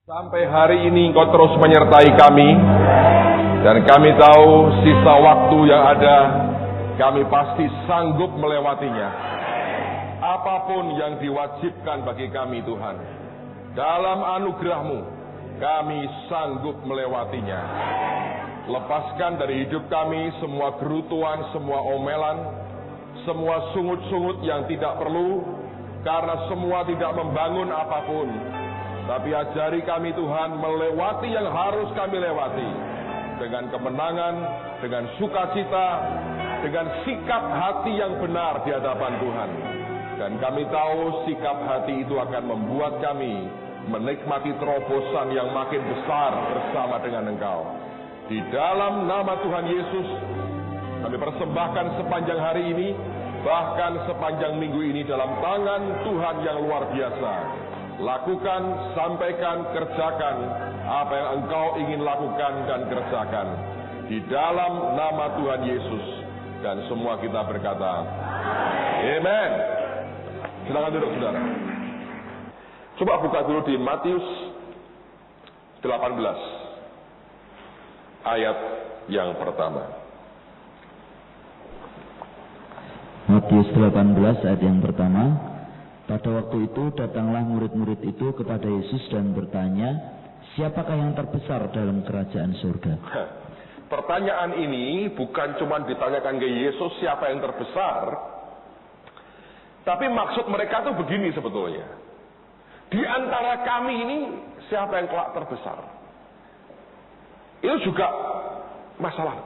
Sampai hari ini Engkau terus menyertai kami, dan kami tahu sisa waktu yang ada, kami pasti sanggup melewatinya. Apapun yang diwajibkan bagi kami Tuhan, dalam anugerah-Mu, kami sanggup melewatinya. Lepaskan dari hidup kami semua gerutuan, semua omelan, semua sungut-sungut yang tidak perlu, karena semua tidak membangun apapun. Tapi ajari kami Tuhan melewati yang harus kami lewati dengan kemenangan, dengan sukacita, dengan sikap hati yang benar di hadapan Tuhan. Dan kami tahu sikap hati itu akan membuat kami menikmati terobosan yang makin besar bersama dengan Engkau. Di dalam nama Tuhan Yesus, kami persembahkan sepanjang hari ini, bahkan sepanjang minggu ini dalam tangan Tuhan yang luar biasa. Lakukan, sampaikan, kerjakan apa yang Engkau ingin lakukan dan kerjakan. Di dalam nama Tuhan Yesus. Dan semua kita berkata, Amen. Silakan duduk, saudara. Coba buka dulu di Matius 18. Ayat yang pertama. Matius 18 ayat yang pertama. Pada waktu itu datanglah murid-murid itu kepada Yesus dan bertanya, siapakah yang terbesar dalam kerajaan surga? Pertanyaan ini bukan cuma ditanyakan ke Yesus siapa yang terbesar, tapi maksud mereka tuh begini sebetulnya. Di antara kami ini siapa yang kelak terbesar? Itu juga masalah.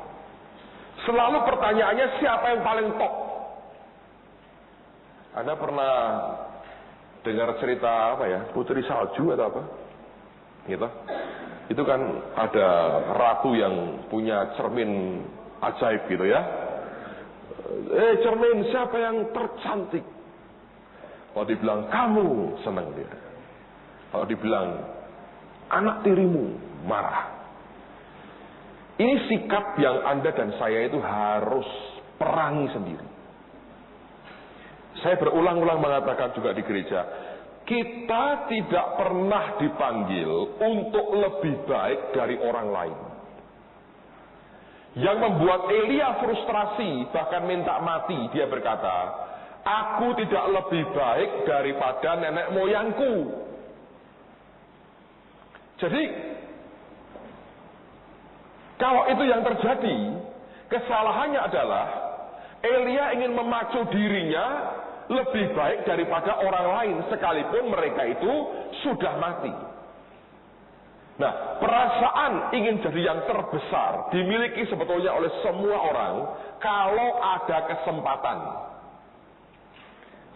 Selalu pertanyaannya siapa yang paling top? Anda pernah dengar cerita apa ya, Putri Salju atau apa gitu? Itu kan ada ratu yang punya cermin ajaib gitu ya. Cermin, siapa yang tercantik? Kalau dibilang kamu, senang dia. Kalau dibilang anak tirimu, marah. Ini sikap yang Anda dan saya itu harus perangi sendiri. Saya berulang-ulang mengatakan juga di gereja, kita tidak pernah dipanggil untuk lebih baik dari orang lain. Yang membuat Elia frustrasi, bahkan minta mati, dia berkata, aku tidak lebih baik daripada nenek moyangku. Jadi, kalau itu yang terjadi, kesalahannya adalah Elia ingin memacu dirinya lebih baik daripada orang lain, sekalipun mereka itu sudah mati. Nah, perasaan ingin jadi yang terbesar dimiliki sebetulnya oleh semua orang kalau ada kesempatan.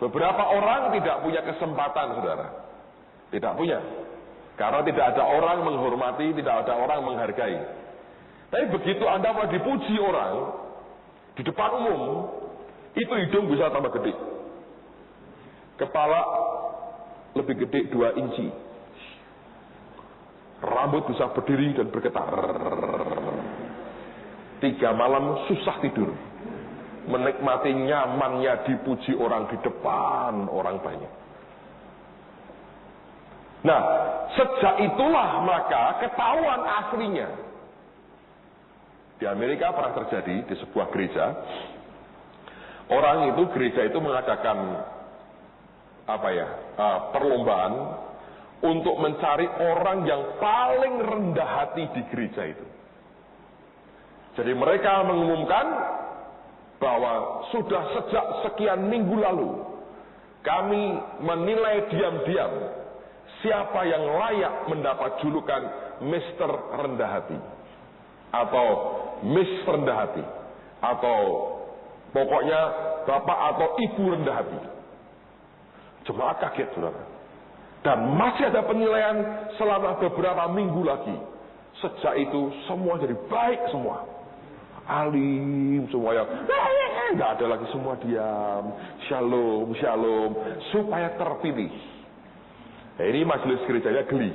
Beberapa orang tidak punya kesempatan, saudara. Tidak punya. Karena tidak ada orang menghormati, tidak ada orang menghargai. Tapi begitu Anda mau dipuji orang di depan umum, itu hidung bisa tambah gede. Kepala lebih gede 2 inci. Rambut bisa berdiri dan bergetar. 3 malam susah tidur. Menikmati nyamannya dipuji orang di depan orang banyak. Nah, sejak itulah maka ketahuan aslinya. Di Amerika pernah terjadi di sebuah gereja. Gereja itu mengadakan perlombaan untuk mencari orang yang paling rendah hati di gereja itu. Jadi mereka mengumumkan bahwa sudah sejak sekian minggu lalu kami menilai diam-diam siapa yang layak mendapat julukan Mr. Rendah Hati atau Miss Rendah Hati atau pokoknya Bapak atau Ibu Rendah Hati. Jemaat kaget, saudara. Dan masih ada penilaian selama beberapa minggu lagi. Sejak itu semua jadi baik semua. Alim semuanya. Nggak ada lagi, semua diam. Shalom, shalom. Supaya terpilih. Nah, ini majelis gerejanya geli.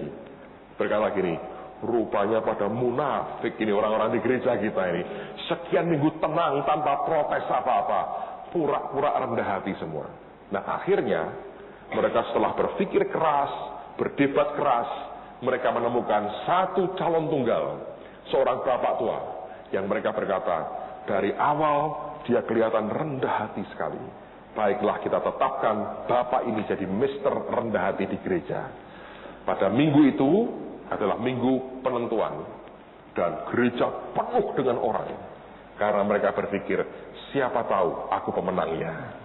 Berkata gini, rupanya pada munafik ini orang-orang di gereja kita ini. Sekian minggu tenang tanpa protes apa-apa. Pura-pura rendah hati semua. Nah, akhirnya mereka setelah berpikir keras, berdebat keras, mereka menemukan satu calon tunggal, seorang bapak tua, yang mereka berkata, dari awal dia kelihatan rendah hati sekali. Baiklah, kita tetapkan bapak ini jadi Mister rendah hati di gereja. Pada minggu itu adalah minggu penentuan, dan gereja penuh dengan orang, karena mereka berpikir, siapa tahu aku pemenangnya.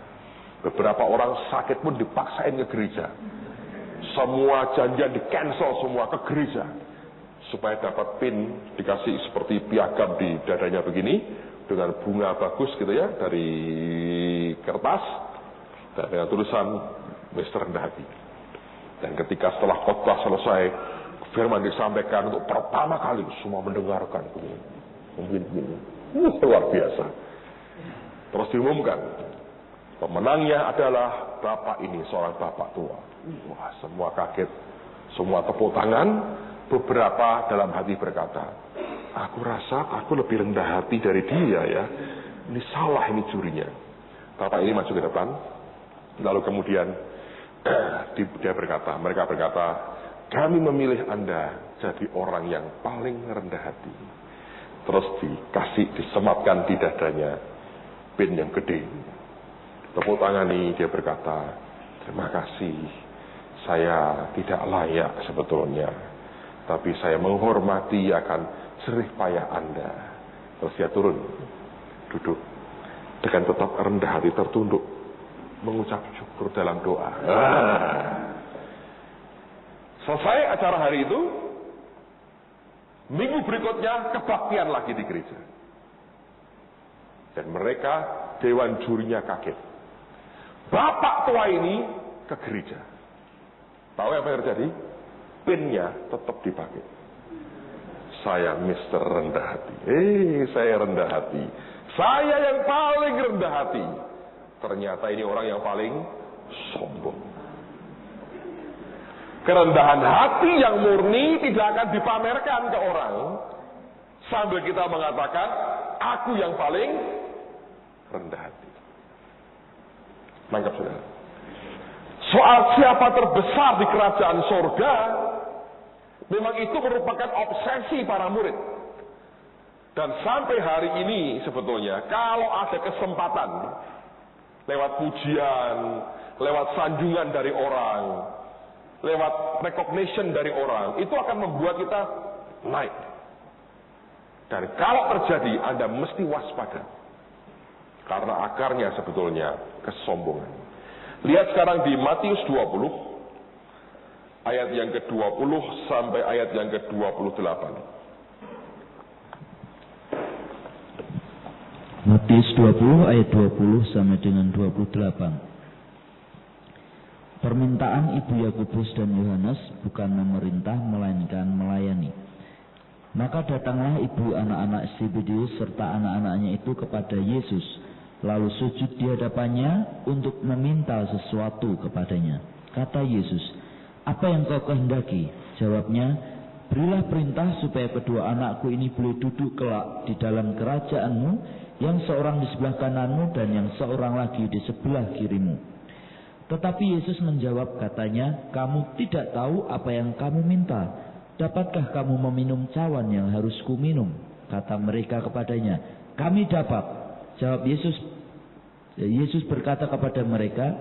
Beberapa orang sakit pun dipaksain ke gereja. Semua janjian di cancel semua ke gereja, supaya dapat pin, dikasih seperti piagam di dadanya begini, dengan bunga bagus gitu ya, dari kertas, dan dengan tulisan Mister rendah hati. Dan ketika setelah khotbah selesai, firman disampaikan untuk pertama kali, semua mendengarkan begini. Luar biasa. Terus diumumkan, pemenangnya adalah bapak ini, seorang bapak tua. Wah, semua kaget, semua tepuk tangan. Beberapa dalam hati berkata, aku rasa aku lebih rendah hati dari dia ya. Ini salah ini jurinya. Bapak ini maju ke depan, lalu kemudian mereka berkata, kami memilih Anda jadi orang yang paling rendah hati. Terus disematkan di dadanya pin yang gede. Tepuk tangani, dia berkata, terima kasih, saya tidak layak sebetulnya, tapi saya menghormati akan jerih payah Anda. Terus dia turun, duduk, dengan tetap rendah hati tertunduk, mengucap syukur dalam doa. Selesai acara hari itu, minggu berikutnya kebaktian lagi di gereja. Dan mereka, dewan jurinya kaget. Bapak tua ini ke gereja. Tahu apa yang terjadi? Pinnya tetap dipakai. Saya Mister rendah hati. Saya rendah hati. Saya yang paling rendah hati. Ternyata ini orang yang paling sombong. Kerendahan hati yang murni tidak akan dipamerkan ke orang, sambil kita mengatakan, aku yang paling rendah hati. Nangkap saudara. Soal siapa terbesar di kerajaan surga, memang itu merupakan obsesi para murid. Dan sampai hari ini sebetulnya, kalau ada kesempatan, lewat pujian, lewat sanjungan dari orang, lewat recognition dari orang, itu akan membuat kita naik. Dan kalau terjadi, Anda mesti waspada. Karena akarnya sebetulnya kesombongan. Lihat sekarang di Matius 20, ayat yang ke-20 sampai ayat yang ke-28. Matius 20 ayat 20 sampai dengan 28. Permintaan ibu Yakobus dan Yohanes bukan memerintah melainkan melayani. Maka datanglah ibu anak-anak Zebedeus serta anak-anaknya itu kepada Yesus, lalu sujud di hadapannya untuk meminta sesuatu kepadanya. Kata Yesus, apa yang kau kehendaki? Jawabnya, berilah perintah supaya kedua anakku ini boleh duduk kelak di dalam kerajaanmu, yang seorang di sebelah kananmu dan yang seorang lagi di sebelah kirimu. Tetapi Yesus menjawab katanya, kamu tidak tahu apa yang kamu minta. Dapatkah kamu meminum cawan yang harus kuminum? Kata mereka kepadanya, kami dapat. Jawab Yesus. Yesus berkata kepada mereka,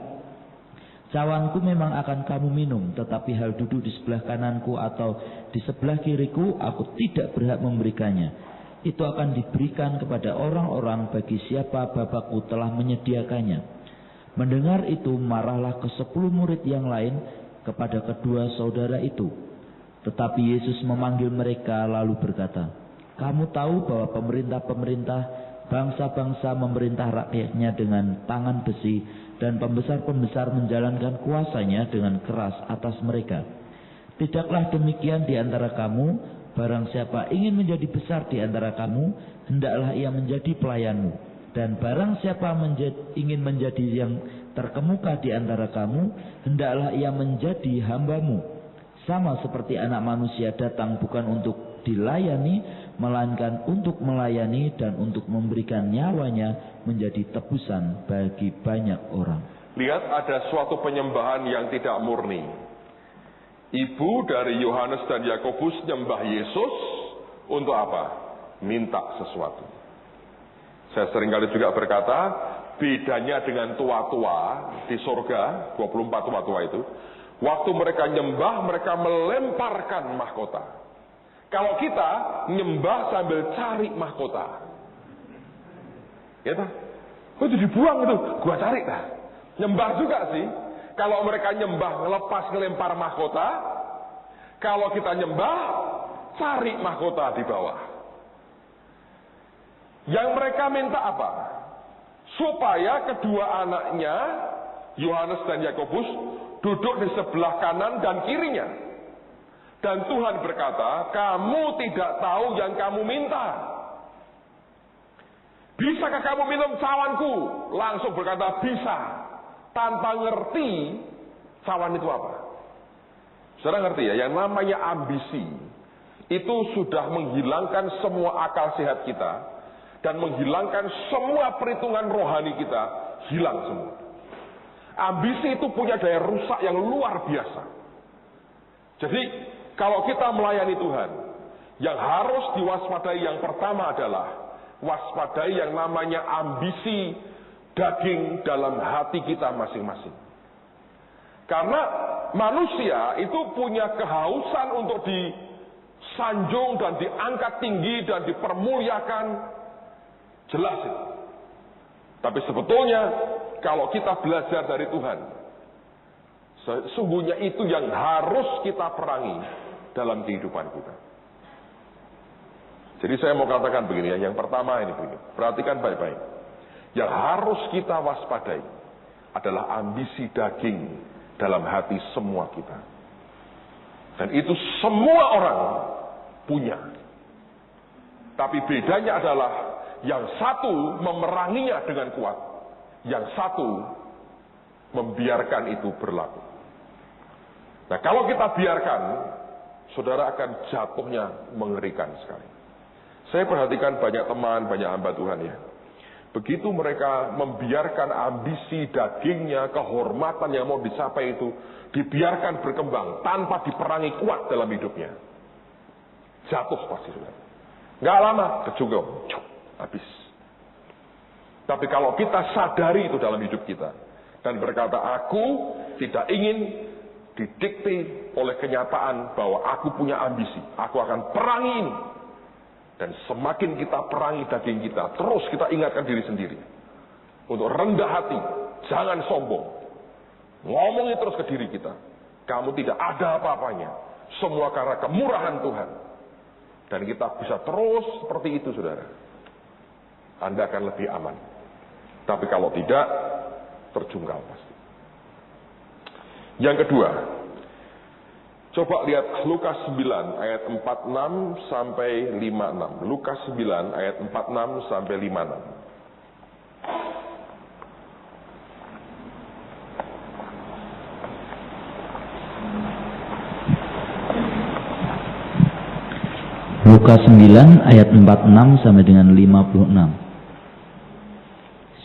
cawanku memang akan kamu minum, tetapi hal duduk di sebelah kananku atau di sebelah kiriku, aku tidak berhak memberikannya. Itu akan diberikan kepada orang-orang bagi siapa Bapakku telah menyediakannya. Mendengar itu, marahlah ke-10 murid yang lain kepada kedua saudara itu. Tetapi Yesus memanggil mereka lalu berkata, kamu tahu bahwa pemerintah-pemerintah bangsa-bangsa memerintah rakyatnya dengan tangan besi, dan pembesar-pembesar menjalankan kuasanya dengan keras atas mereka. Tidaklah demikian di antara kamu. Barang siapa ingin menjadi besar di antara kamu, hendaklah ia menjadi pelayanmu. Dan barang siapa ingin menjadi yang terkemuka di antara kamu, hendaklah ia menjadi hambamu. Sama seperti anak manusia datang bukan untuk dilayani, melainkan untuk melayani dan untuk memberikan nyawanya menjadi tebusan bagi banyak orang. Lihat, ada suatu penyembahan yang tidak murni. Ibu dari Yohanes dan Yakobus nyembah Yesus untuk apa? Minta sesuatu. Saya seringkali juga berkata, bedanya dengan tua-tua di surga, 24 tua-tua itu, waktu mereka nyembah, mereka melemparkan mahkota. Kalau kita nyembah sambil cari mahkota. Ya, itu dibuang itu, gua cari dah. Nyembah juga sih. Kalau mereka nyembah lepas ngelempar mahkota, kalau kita nyembah cari mahkota di bawah. Yang mereka minta apa? Supaya kedua anaknya, Yohanes dan Yakobus, duduk di sebelah kanan dan kirinya. Dan Tuhan berkata, kamu tidak tahu yang kamu minta. Bisakah kamu minum cawanku? Langsung berkata, bisa. Tanpa ngerti cawan itu apa. Saudara ngerti ya, yang namanya ambisi itu sudah menghilangkan semua akal sehat kita dan menghilangkan semua perhitungan rohani kita, hilang semua. Ambisi itu punya daya rusak yang luar biasa. Jadi kalau kita melayani Tuhan, yang harus diwaspadai yang pertama adalah waspadai yang namanya ambisi daging dalam hati kita masing-masing. Karena manusia itu punya kehausan untuk disanjung dan diangkat tinggi dan dipermuliakan. Jelas itu. Tapi sebetulnya kalau kita belajar dari Tuhan, sesungguhnya itu yang harus kita perangi dalam kehidupan kita. Jadi saya mau katakan begini ya, yang pertama ini begini, perhatikan baik-baik. Yang harus kita waspadai adalah ambisi daging dalam hati semua kita. Dan itu semua orang punya. Tapi bedanya adalah yang satu memeranginya dengan kuat, yang satu membiarkan itu berlaku. Nah, kalau kita biarkan, saudara akan jatuhnya mengerikan sekali. Saya perhatikan banyak teman, banyak hamba Tuhan ya. Begitu mereka membiarkan ambisi dagingnya, kehormatan yang mau dicapai itu dibiarkan berkembang tanpa diperangi kuat dalam hidupnya, jatuh pasti sudah. Nggak lama kejungkung, habis. Tapi kalau kita sadari itu dalam hidup kita dan berkata, aku tidak ingin didikte oleh kenyataan bahwa aku punya ambisi, aku akan perangi ini. Dan semakin kita perangi daging kita, terus kita ingatkan diri sendiri untuk rendah hati, jangan sombong. Ngomongi terus ke diri kita, kamu tidak ada apa-apanya, semua karena kemurahan Tuhan. Dan kita bisa terus seperti itu, saudara. Anda akan lebih aman. Tapi kalau tidak, terjungkal pasti. Yang kedua, coba lihat Lukas 9 ayat 46 sampai 56. Lukas 9 ayat 46 sampai 56. Lukas 9 ayat 46 sampai dengan 56.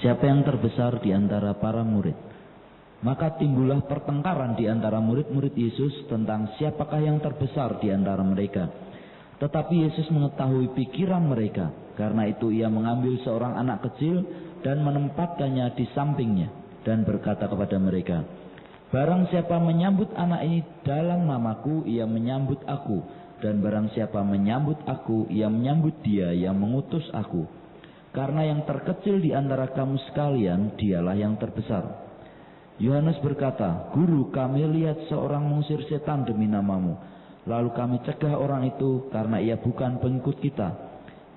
Siapa yang terbesar di antara para murid? Maka timbullah pertengkaran di antara murid-murid Yesus tentang siapakah yang terbesar di antara mereka. Tetapi Yesus mengetahui pikiran mereka. Karena itu ia mengambil seorang anak kecil dan menempatkannya di sampingnya. Dan berkata kepada mereka, barang siapa menyambut anak ini dalam namaku, ia menyambut aku. Dan barang siapa menyambut aku, ia menyambut dia yang mengutus aku. Karena yang terkecil di antara kamu sekalian, dialah yang terbesar. Yohanes berkata, Guru, kami lihat seorang mengusir setan demi namamu. Lalu kami cegah orang itu karena ia bukan pengikut kita.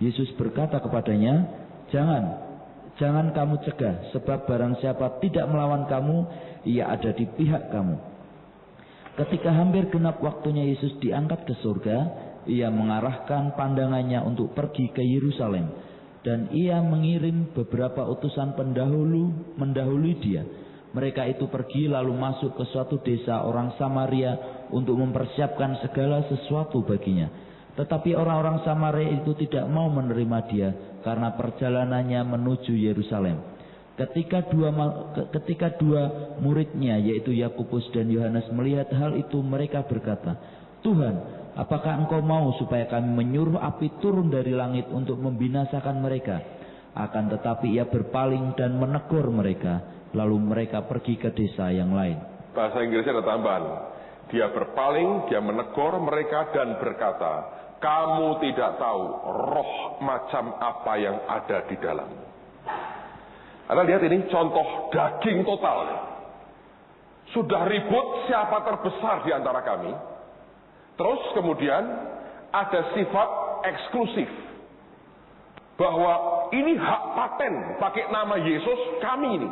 Yesus berkata kepadanya, Jangan kamu cegah, sebab barang siapa tidak melawan kamu, ia ada di pihak kamu. Ketika hampir genap waktunya Yesus diangkat ke surga, ia mengarahkan pandangannya untuk pergi ke Yerusalem. Dan ia mengirim beberapa utusan mendahului dia. Mereka itu pergi lalu masuk ke suatu desa orang Samaria untuk mempersiapkan segala sesuatu baginya. Tetapi orang-orang Samaria itu tidak mau menerima dia karena perjalanannya menuju Yerusalem. Ketika dua muridnya yaitu Yakobus dan Yohanes melihat hal itu, mereka berkata, "Tuhan, apakah Engkau mau supaya kami menyuruh api turun dari langit untuk membinasakan mereka?" Akan tetapi ia berpaling dan menegur mereka, lalu mereka pergi ke desa yang lain. Bahasa Inggrisnya ada tambahan. Dia berpaling, dia menegur mereka dan berkata, "Kamu tidak tahu roh macam apa yang ada di dalam." Anda lihat ini contoh daging total. Sudah ribut siapa terbesar di antara kami. Terus kemudian ada sifat eksklusif. Bahwa ini hak paten pakai nama Yesus kami ini.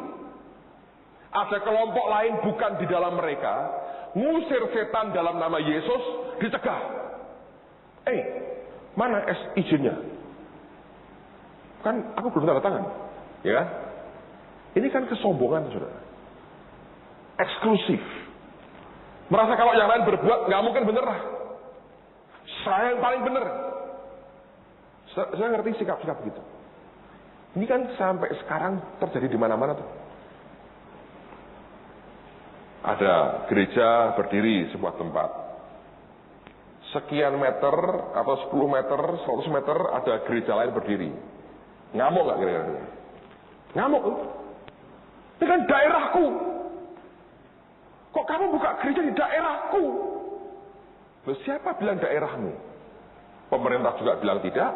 Ada kelompok lain bukan di dalam mereka. Ngusir setan dalam nama Yesus dicegah. Mana izinnya? Kan aku belum tanda tangan. Ya. Ini kan kesombongan, saudara. Eksklusif. Merasa kalau yang lain berbuat nggak mungkin bener lah. Saya yang paling bener. Saya ngerti sikap-sikap begitu. Ini kan sampai sekarang terjadi di mana-mana tuh. Ada gereja berdiri di sebuah tempat. Sekian meter atau 10 meter, 100 meter ada gereja lain berdiri. Ngamuk nggak kira-kira? Ngamuk. Ini kan daerahku. Kok kamu buka gereja di daerahku? Loh, siapa bilang daerahmu? Pemerintah juga bilang tidak.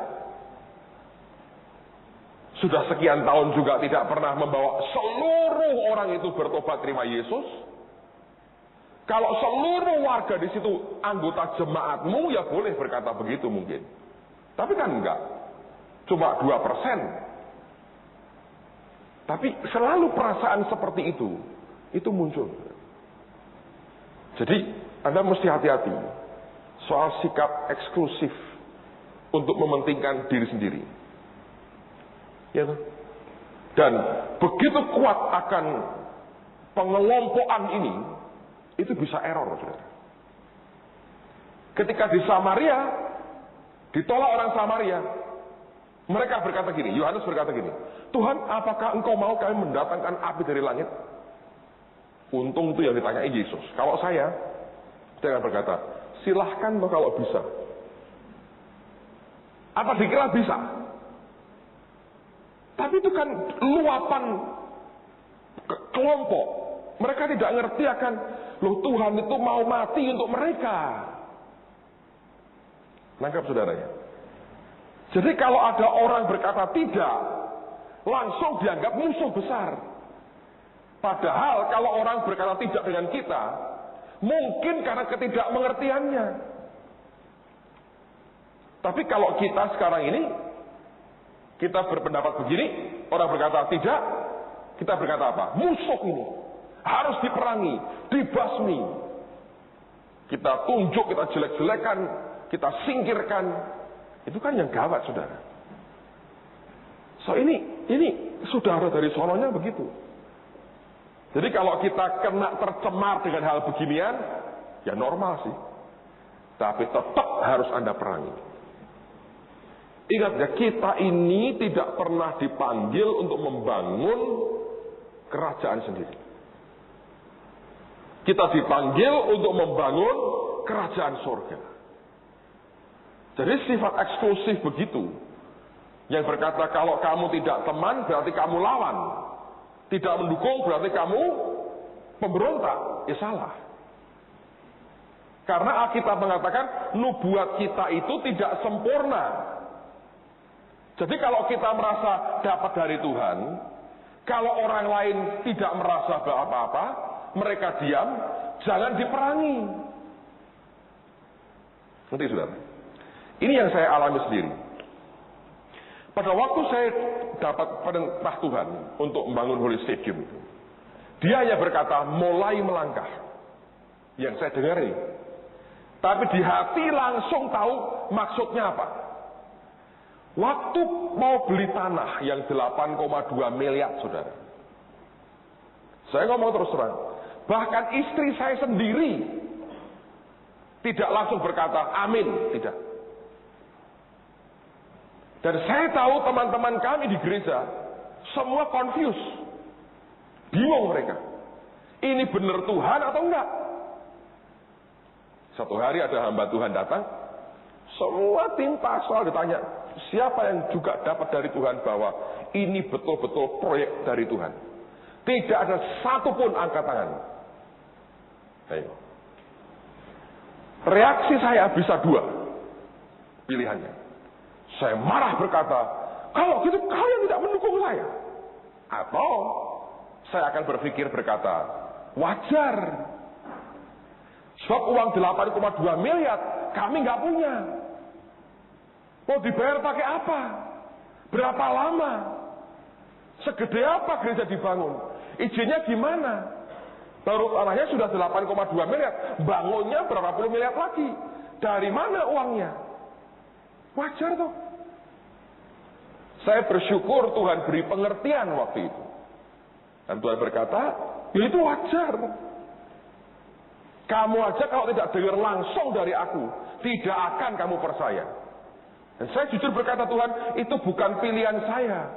Sudah sekian tahun juga tidak pernah membawa seluruh orang itu bertobat terima Yesus. Kalau seluruh warga di situ anggota jemaatmu, ya boleh berkata begitu mungkin. Tapi kan enggak. Cuma 2%. Tapi selalu perasaan seperti itu muncul. Jadi Anda mesti hati-hati soal sikap eksklusif untuk mementingkan diri sendiri. Ya, dan begitu kuat akan pengelompokan ini, itu bisa error, saudara. Ketika di Samaria, ditolak orang Samaria, mereka berkata gini, Yohanes berkata gini, "Tuhan, apakah Engkau mau kami mendatangkan api dari langit?" Untung itu yang ditanyai Yesus. Kalau saya akan berkata, "Silahkan toh kalau bisa." Apa dikira bisa? Tapi itu kan luapan kelompok. Mereka tidak ngerti akan, loh Tuhan itu mau mati untuk mereka. Nangkap saudaranya? Jadi kalau ada orang berkata tidak, langsung dianggap musuh besar. Padahal kalau orang berkata tidak dengan kita, mungkin karena ketidakmengertiannya. Tapi kalau kita sekarang ini, kita berpendapat begini, orang berkata tidak, kita berkata apa? Musuh ini harus diperangi, dibasmi. Kita tunjuk, kita jelek-jelekan, kita singkirkan. Itu kan yang gawat, saudara. So ini saudara dari sononya begitu. Jadi kalau kita kena tercemar dengan hal beginian, ya normal sih. Tapi tetap harus Anda perangi. Ingat ya, kita ini tidak pernah dipanggil untuk membangun kerajaan sendiri. Kita dipanggil untuk membangun kerajaan surga. Jadi sifat eksklusif begitu. Yang berkata kalau kamu tidak teman berarti kamu lawan. Tidak mendukung berarti kamu pemberontak. Ya salah. Karena Alkitab mengatakan nubuat kita itu tidak sempurna. Jadi kalau kita merasa dapat dari Tuhan, kalau orang lain tidak merasa apa-apa, mereka diam, jangan diperangi. Nanti saudara, ini yang saya alami sendiri. Pada waktu saya dapat perintah Tuhan untuk membangun Holy Stadium itu, dia hanya berkata mulai melangkah. Yang saya dengar. Tapi di hati langsung tahu maksudnya apa. Waktu mau beli tanah yang 8,2 miliar, saudara. Saya ngomong terus terang. Bahkan istri saya sendiri tidak langsung berkata amin, tidak. Dan saya tahu teman-teman kami di gereja semua confused. Bingung mereka. Ini benar Tuhan atau enggak? Satu hari ada hamba Tuhan datang, semua tim pastoral ditanya, siapa yang juga dapat dari Tuhan bahwa ini betul-betul proyek dari Tuhan? Tidak ada satupun angkat tangan. Ayo. Reaksi saya bisa dua pilihannya. Saya marah berkata, kalau gitu kalian tidak mendukung saya. Atau saya akan berpikir berkata, wajar. Sebab uang 8,2 miliar kami nggak punya. Mau dibayar pakai apa? Berapa lama? Segede apa gereja dibangun? Izinnya gimana? Baru tanahnya sudah 8,2 miliar. Bangunnya berapa puluh miliar lagi. Dari mana uangnya? Wajar toh. Saya bersyukur Tuhan beri pengertian waktu itu. Dan Tuhan berkata, ya itu wajar. Kamu aja kalau tidak dengar langsung dari aku, tidak akan kamu percaya. Dan saya jujur berkata, Tuhan, itu bukan pilihan saya.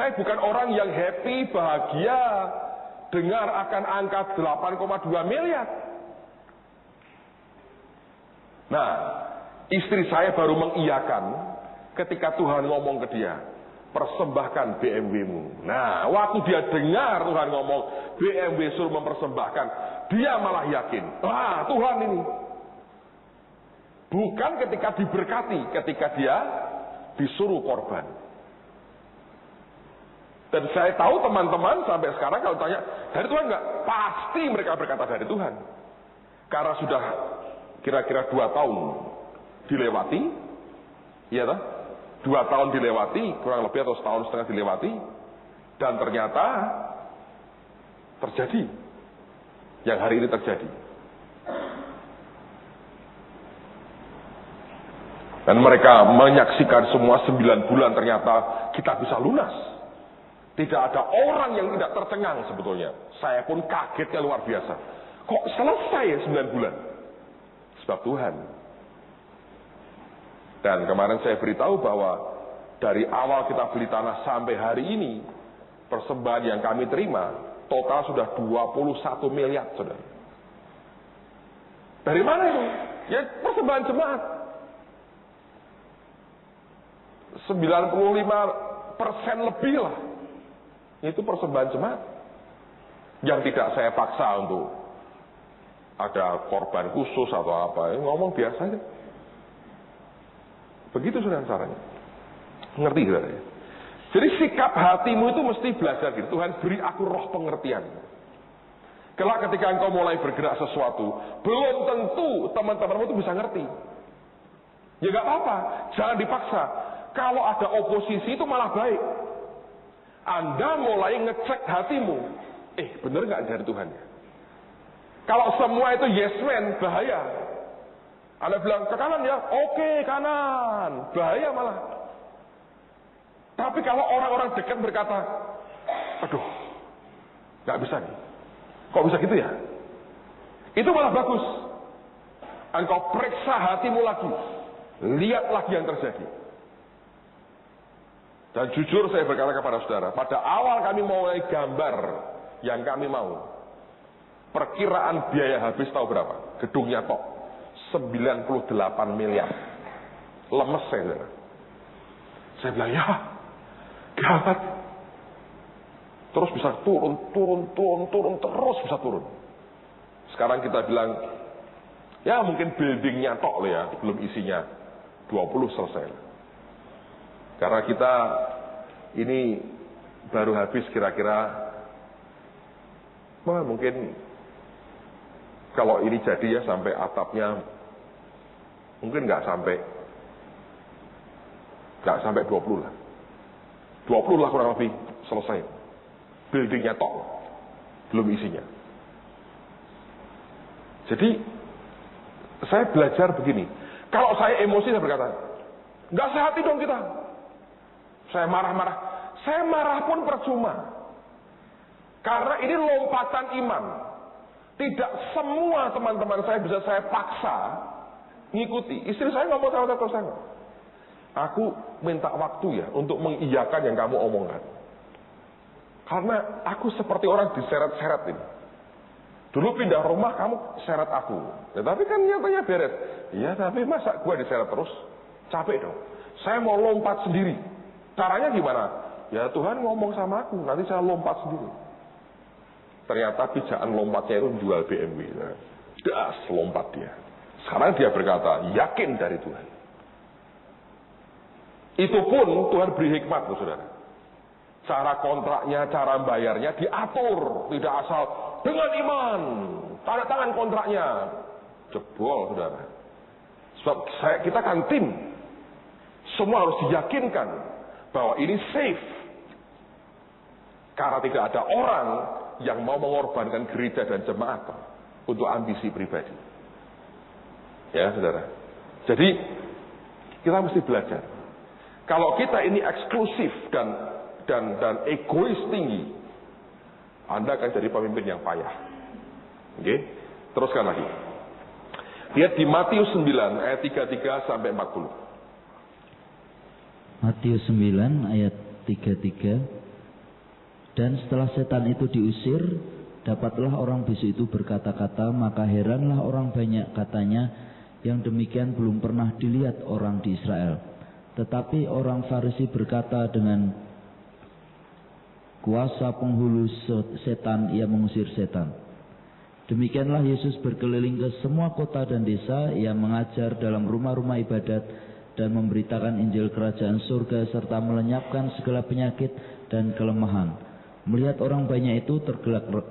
Saya bukan orang yang happy, bahagia, dengar akan angka 8,2 miliar. Nah, istri saya baru mengiyakan ketika Tuhan ngomong ke dia, persembahkan BMW-mu. Nah, waktu dia dengar Tuhan ngomong, BMW suruh mempersembahkan, dia malah yakin, Tuhan ini. Bukan ketika diberkati, ketika dia disuruh korban. Dan saya tahu teman-teman sampai sekarang kalau tanya, dari Tuhan enggak? Pasti mereka berkata dari Tuhan. Karena sudah kira-kira 2 tahun dilewati, iya toh? 2 tahun dilewati, kurang lebih atau setahun setengah dilewati, dan ternyata terjadi. Yang hari ini terjadi. Dan mereka menyaksikan semua 9 bulan ternyata kita bisa lunas. Tidak ada orang yang tidak tercengang sebetulnya. Saya pun kagetnya luar biasa. Kok selesai ya 9 bulan? Sebab Tuhan. Dan kemarin saya beritahu bahwa dari awal kita beli tanah sampai hari ini, persembahan yang kami terima, total sudah 21 miliar, saudara. Dari mana itu? Ya persembahan jemaat. 95% lebih lah. Itu persembahan jemaat. Yang tidak saya paksa untuk ada korban khusus atau apa. Ngomong biasa aja. Begitu sudah caranya. Ngerti saudara ya? Jadi sikap hatimu itu mesti belajar gitu. Tuhan beri aku roh pengertian. Kelak ketika engkau mulai bergerak sesuatu, belum tentu teman-temanmu itu bisa ngerti. Ya gak apa-apa, jangan dipaksa. Kalau ada oposisi itu malah baik. Anda mulai ngecek hatimu. Bener gak dari Tuhan ya? Kalau semua itu yes man, bahaya. Anda bilang ke kanan ya, oke kanan, bahaya malah. Tapi kalau orang-orang dekat berkata, aduh, gak bisa nih. Kok bisa gitu ya? Itu malah bagus. Engkau periksa hatimu lagi. Lihat lagi yang terjadi. Dan jujur saya berkata kepada saudara, pada awal kami mulai gambar yang kami mau, perkiraan biaya habis tahu berapa? Gedungnya tok 98 miliar. Lemes saya, saudara. Saya bilang, ya, gawat. Terus bisa turun, terus bisa turun. Sekarang kita bilang, ya mungkin buildingnya tok loh ya, belum isinya 20 selesai. Karena kita ini baru habis kira-kira, mungkin kalau ini jadi ya sampai atapnya, mungkin nggak sampai 20 lah. 20 lah kurang lebih selesai. Buildingnya tok, belum isinya. Jadi saya belajar begini. Kalau saya emosi saya berkata, nggak sehati dong kita. Saya marah-marah. Saya marah pun percuma. Karena ini lompatan iman. Tidak semua teman-teman saya bisa saya paksa ngikuti. Istri saya ngomong sama saya, aku minta waktu ya untuk mengiyakan yang kamu omongkan. Karena aku seperti orang diseret-seret ini. Dulu pindah rumah kamu seret aku. Ya, tapi kan nyatanya beres. Iya, tapi masa gue diseret terus? Capek dong. Saya mau lompat sendiri. Caranya gimana? Ya Tuhan ngomong sama aku, nanti saya lompat sendiri. Ternyata pijakan lompatnya itu jual BMW. Das, lompat dia. Sekarang dia berkata, yakin dari Tuhan. Itu pun Tuhan beri hikmat, saudara. Cara kontraknya, cara bayarnya diatur. Tidak asal dengan iman. Tanda tangan kontraknya. Jebol, saudara. Sebab kita kan tim. Semua harus diyakinkan bahwa ini safe. Karena tidak ada orang yang mau mengorbankan gereja dan jemaat untuk ambisi pribadi. Ya, saudara. Jadi, kita mesti belajar. Kalau kita ini eksklusif dan egois tinggi, Anda akan jadi pemimpin yang payah. Oke? Teruskan lagi. Lihat di Matius 9 ayat 33 sampai 40. Matius 9 ayat 33. Dan setelah setan itu diusir, dapatlah orang bisu itu berkata-kata, maka heranlah orang banyak katanya, yang demikian belum pernah dilihat orang di Israel. Tetapi orang Farisi berkata, dengan kuasa penghulu setan ia mengusir setan. Demikianlah Yesus berkeliling ke semua kota dan desa, ia mengajar dalam rumah-rumah ibadat dan memberitakan Injil Kerajaan Surga serta melenyapkan segala penyakit dan kelemahan. Melihat orang banyak itu,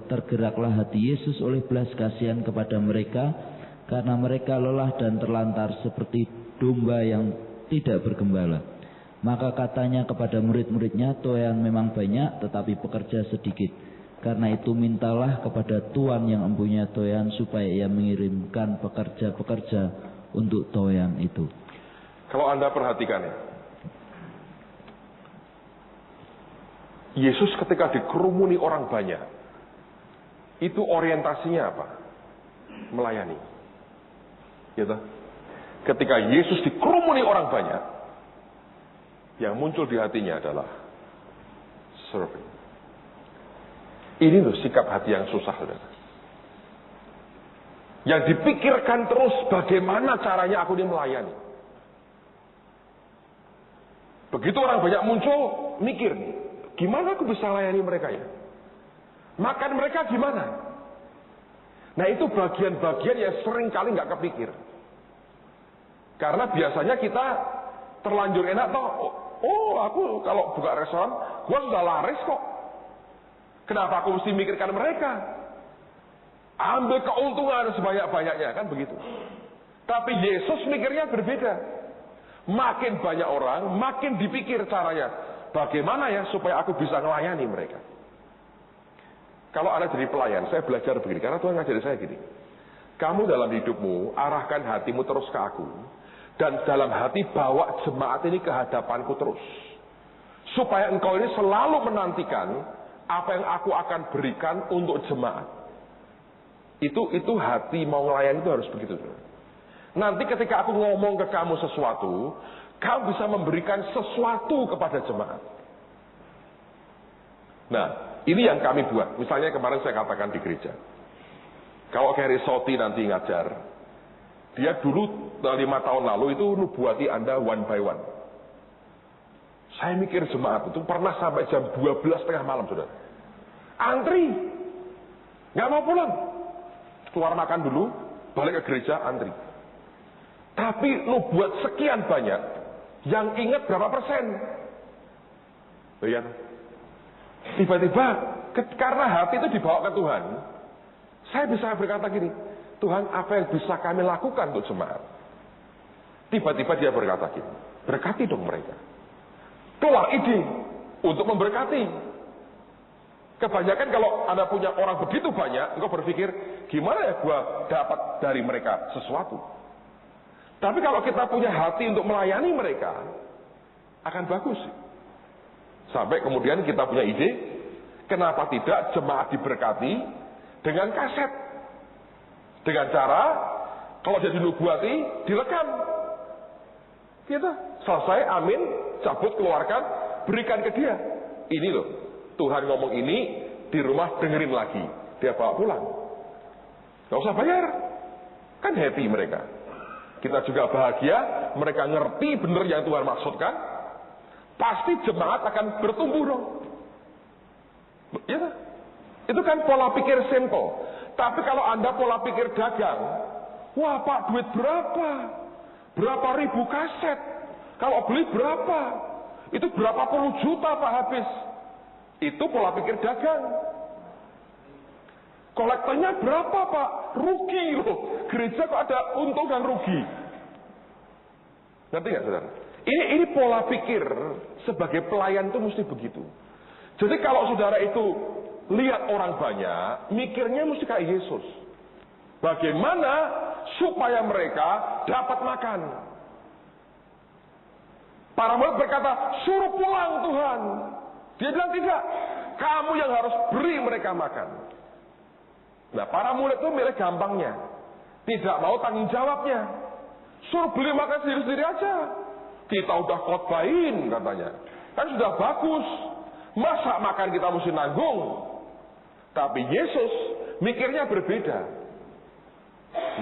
tergeraklah hati Yesus oleh belas kasihan kepada mereka, karena mereka lelah dan terlantar seperti domba yang tidak bergembala. Maka katanya kepada murid-muridnya, toyan memang banyak, tetapi pekerja sedikit. Karena itu mintalah kepada Tuan yang mempunyai toyan, supaya ia mengirimkan pekerja-pekerja untuk toyan itu. Kalau Anda perhatikan ya, Yesus ketika dikerumuni orang banyak, itu orientasinya apa? Melayani. Gitu. Ketika Yesus dikerumuni orang banyak, yang muncul di hatinya adalah serving. Ini loh sikap hati yang susah, saudara. Yang dipikirkan terus bagaimana caranya aku ini melayani. Begitu orang banyak muncul, mikir nih, gimana aku bisa layani mereka ya? Makan mereka gimana? Nah itu bagian-bagian yang sering kali nggak kepikir. Karena biasanya kita terlanjur enak toh, oh aku kalau buka restoran, gua nggak laris kok. Kenapa aku mesti mikirkan mereka? Ambil keuntungan sebanyak-banyaknya, kan begitu. Tapi Yesus mikirnya berbeda. Makin banyak orang, makin dipikir caranya. Bagaimana ya supaya aku bisa melayani mereka? Kalau Anda jadi pelayan, saya belajar begini, karena Tuhan ngajari saya gini. Kamu dalam hidupmu, arahkan hatimu terus ke aku. Dan dalam hati bawa jemaat ini ke hadapanku terus. Supaya engkau ini selalu menantikan apa yang aku akan berikan untuk jemaat. Itu hati mau melayani itu harus begitu. Nanti ketika aku ngomong ke kamu sesuatu, kamu bisa memberikan sesuatu kepada jemaat. Nah, ini yang kami buat. Misalnya kemarin saya katakan di gereja. Kalau Kerry Soti nanti ngajar, dia dulu 5 tahun lalu itu nubuati Anda one by one. Saya mikir jemaat itu pernah sampai jam 12:30 malam, saudara. Antri. Nggak mau pulang. Keluar makan dulu, balik ke gereja, antri. Tapi nubuat sekian banyak, yang ingat berapa persen? Lihat. Tiba-tiba, karena hati itu dibawa ke Tuhan, saya bisa berkata gini, Tuhan, apa yang bisa kami lakukan untuk jemaat? Tiba-tiba dia berkata gini, berkati dong mereka. Keluar ide untuk memberkati. Kebanyakan kalau Anda punya orang begitu banyak, engkau berpikir, gimana ya gua dapat dari mereka sesuatu? Tapi kalau kita punya hati untuk melayani mereka, akan bagus. Sampai kemudian kita punya ide, kenapa tidak jemaat diberkati dengan kaset? Dengan cara, kalau dia dinubuati, direkam. Gitu. Selesai, amin, cabut, keluarkan, berikan ke dia. Ini loh. Tuhan ngomong ini, di rumah dengerin lagi. Dia bawa pulang. Gak usah bayar. Kan happy mereka. Kita juga bahagia, mereka ngerti benar yang Tuhan maksudkan. Pasti jemaat akan bertumbuh dong. Ya, itu kan pola pikir simple. Tapi kalau Anda pola pikir dagang, wah Pak, duit berapa? Berapa ribu kaset? Kalau beli berapa? Itu berapa puluh juta Pak habis? Itu pola pikir dagang. Kolektornya berapa Pak? Rugi loh. Gereja kok ada untung dan rugi. Ngerti nggak saudara? Ini pola pikir sebagai pelayan itu mesti begitu. Jadi kalau saudara itu lihat orang banyak, mikirnya mesti kayak Yesus. Bagaimana supaya mereka dapat makan? Para murid berkata, suruh pulang Tuhan. Dia bilang tidak, kamu yang harus beri mereka makan. Nah, para murid itu milih gampangnya. Tidak mau tanggung jawabnya. Suruh beli makan sendiri-sendiri aja. Kita udah khotbahin katanya. Kan sudah bagus. Masa makan kita mesti nanggung? Tapi Yesus mikirnya berbeda.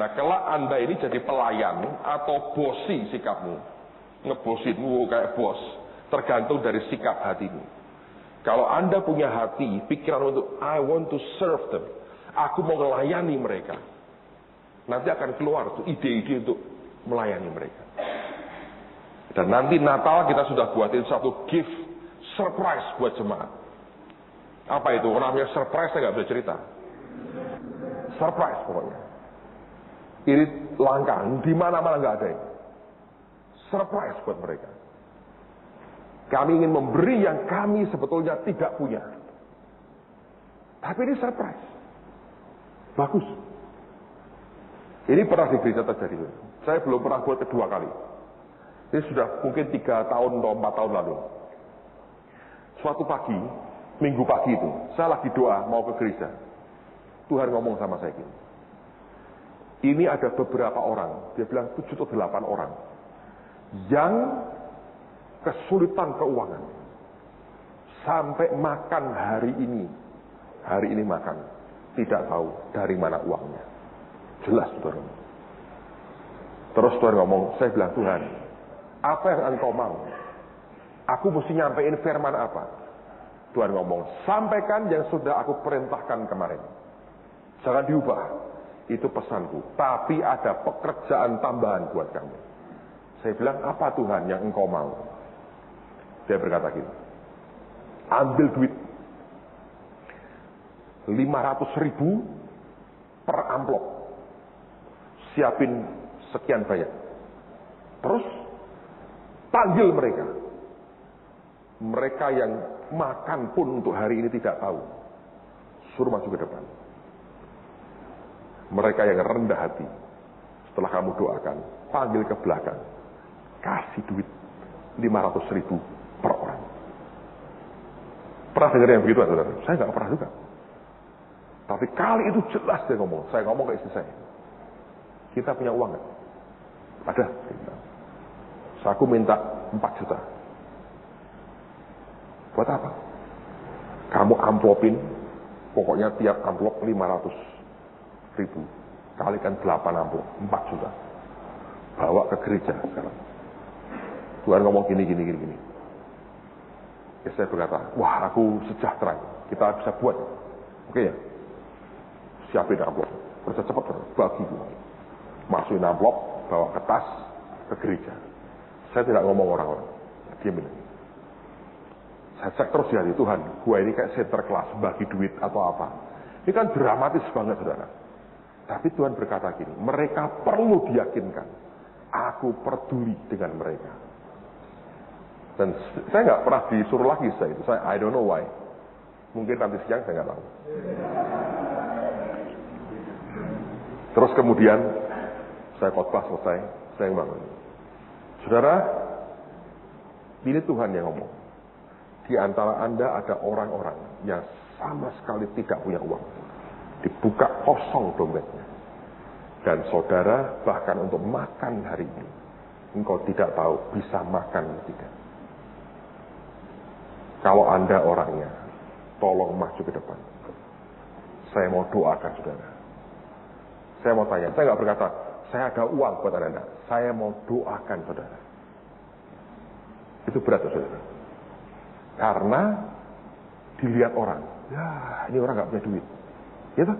Nah, kelak Anda ini jadi pelayan atau bosi sikapmu. Ngebosinmu kayak bos. Tergantung dari sikap hatimu. Kalau Anda punya hati, pikiran untuk I want to serve them. Aku mau melayani mereka. Nanti akan keluar tuh ide-ide untuk melayani mereka. Dan nanti Natal kita sudah buatin satu gift surprise buat jemaat. Apa itu? Namanya surprise, saya nggak bisa cerita. Surprise pokoknya. Ini langka, di mana-mana nggak ada ini. Surprise buat mereka. Kami ingin memberi yang kami sebetulnya tidak punya. Tapi ini surprise. Bagus. Ini pernah di gereja terjadi. Saya belum pernah buat kedua kali. Ini sudah mungkin 3 tahun atau 4 tahun lalu. Suatu pagi, minggu pagi itu, saya lagi doa mau ke gereja. Tuhan ngomong sama saya gini. Ini ada beberapa orang, dia bilang 7 atau 8 orang, yang kesulitan keuangan. Sampai makan hari ini makan, tidak tahu dari mana uangnya. Jelas Tuhan. Terus Tuhan ngomong, saya bilang, Tuhan, apa yang Engkau mau? Aku mesti nyampein firman apa? Tuhan ngomong, sampaikan yang sudah aku perintahkan kemarin. Jangan diubah. Itu pesanku. Tapi ada pekerjaan tambahan buat kamu. Saya bilang, apa Tuhan yang Engkau mau? Dia berkata gini, ambil duit 500.000 per amplop. Siapin sekian banyak. Terus panggil mereka. Mereka yang makan pun untuk hari ini tidak tahu. Suruh maju ke depan. Mereka yang rendah hati, setelah kamu doakan, panggil ke belakang. Kasih duit 500.000 per orang. Pernah dengar yang begitu, saudara? Saya nggak pernah juga. Tapi kali itu jelas dia ngomong. Saya ngomong ke istri saya. Kita punya uang nggak? Ada. Aku minta 4 juta. Buat apa? Kamu amplopin, pokoknya tiap amplop 500.000. Kalikan 8 amplop, 4 juta. Bawa ke gereja sekarang. Tuhan ngomong gini. Ya, saya berkata, wah aku sejahtera. Kita bisa buat. Oke ya? Siapin amplop. Kerja cepat, bagi. Masukin amplop, bawa ke tas, ke gereja. Saya tidak ngomong orang-orang. Diam ini. Saya cek terus di hati, Tuhan, gua ini kayak Sinterklas, bagi duit atau apa. Ini kan dramatis banget, saudara. Tapi Tuhan berkata gini, mereka perlu diyakinkan. Aku peduli dengan mereka. Dan saya nggak pernah disuruh lagi saya itu. I don't know why. Mungkin nanti siang saya nggak tahu. Terus kemudian saya khotbah selesai, saya bangun. Saudara, ini Tuhan yang ngomong. Di antara Anda ada orang-orang yang sama sekali tidak punya uang. Dibuka kosong dompetnya. Dan saudara bahkan untuk makan hari ini, engkau tidak tahu bisa makan atau tidak. Kalau Anda orangnya tolong maju ke depan. Saya mau doakan saudara. Saya mau tanya, saya nggak berkata, saya ada uang buat Anda. Saya mau doakan saudara. Itu berat saudara. Karena dilihat orang, ya ini orang nggak punya duit. Gitu.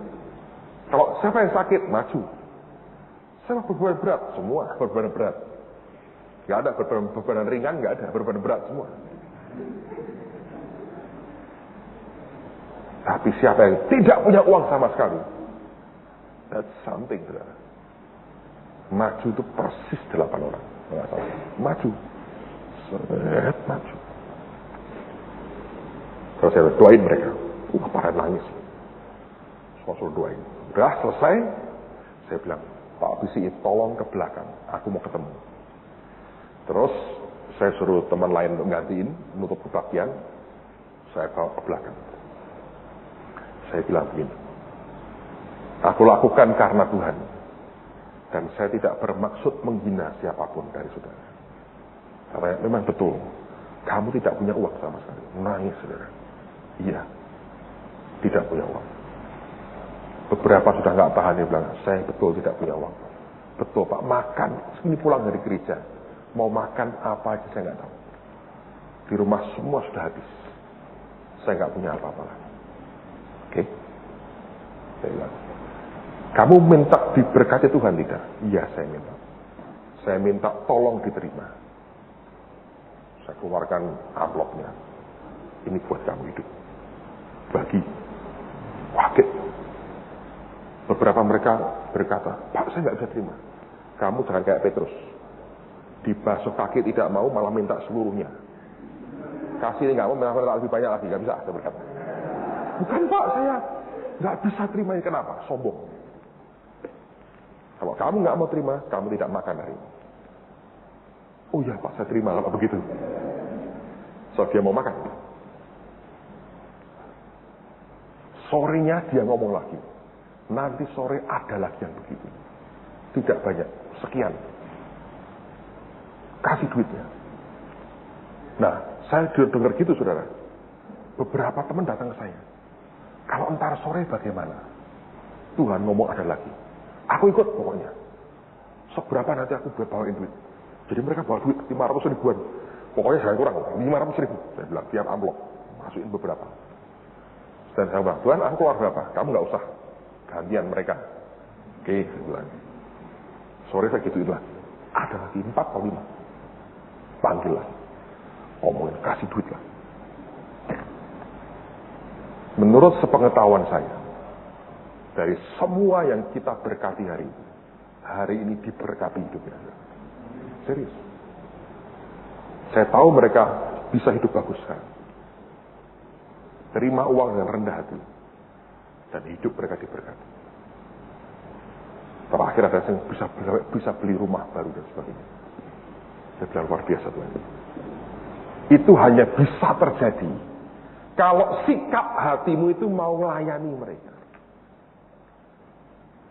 Kalau siapa yang sakit, maju. Siapa beban berat, semua beban berat. Nggak ada beban ringan, nggak ada beban berat semua. Tapi siapa yang tidak punya uang sama sekali, that's something, saudara. Maju itu persis 8 orang, nggak salah. Maju, maju. Kalau saya doain mereka, pada nangis. Saya suruh doain. Udah selesai, saya bilang, Pak BCI tolong ke belakang, aku mau ketemu. Terus saya suruh teman lain untuk gantiin, menutup kebaktian, saya bawa ke belakang. Saya bilang begini, aku lakukan karena Tuhan, dan saya tidak bermaksud menghina siapapun dari saudara. Karena memang betul, kamu tidak punya uang sama sekali. Nangis saudara. Iya, tidak punya uang. Beberapa sudah nggak tahan, dia bilang, saya betul tidak punya uang. Betul Pak, makan, ini pulang dari gereja, mau makan apa aja saya nggak tahu. Di rumah semua sudah habis. Saya nggak punya apa-apa lagi. Oke? Saya bilang, kamu minta diberkati Tuhan tidak? Iya saya minta. Saya minta tolong diterima. Saya keluarkan amplopnya. Ini buat kamu hidup. Bagi. Wakil. Beberapa mereka berkata, Pak saya nggak bisa terima. Kamu jangan kayak Petrus. Dibasuh kaki tidak mau, malah minta seluruhnya. Kasih ini nggak mau, minta lebih banyak lagi. Nggak bisa, saya berkata. Bukan Pak, saya nggak bisa terima ini. Kenapa? Sombong. Kalau kamu nggak mau terima, kamu tidak makan hari ini. Oh ya Pak, saya terima kalau begitu. So dia mau makan. Sorenya dia ngomong lagi. Nanti sore ada lagi yang begitu. Tidak banyak, sekian. Kasih duitnya. Nah, saya dengar gitu saudara. Beberapa teman datang ke saya. Kalau entar sore bagaimana? Tuhan ngomong ada lagi. Aku ikut pokoknya. Seberapa nanti aku bawain duit. Jadi mereka bawa duit 500 ribuan. Pokoknya jangan kurang, 500 ribu. Saya bilang, tiap amplop. Masukin beberapa. Dan saya bilang, Tuhan aku keluar berapa? Kamu nggak usah. Gantian mereka. Oke, saya bilang. Sore saya gituin lagi. Ada lagi 4 atau 5. Panggil lah. Ngomongin, kasih duit lah. Menurut sepengetahuan saya, dari semua yang kita berkati hari ini diberkati hidupnya. Serius. Saya tahu mereka bisa hidup bagus sekarang. Terima uang dengan rendah hati. Dan hidup mereka diberkati. Terakhir ada yang bisa beli rumah baru dan sebagainya. Saya bilang luar biasa Tuhan. Itu hanya bisa terjadi kalau sikap hatimu itu mau melayani mereka.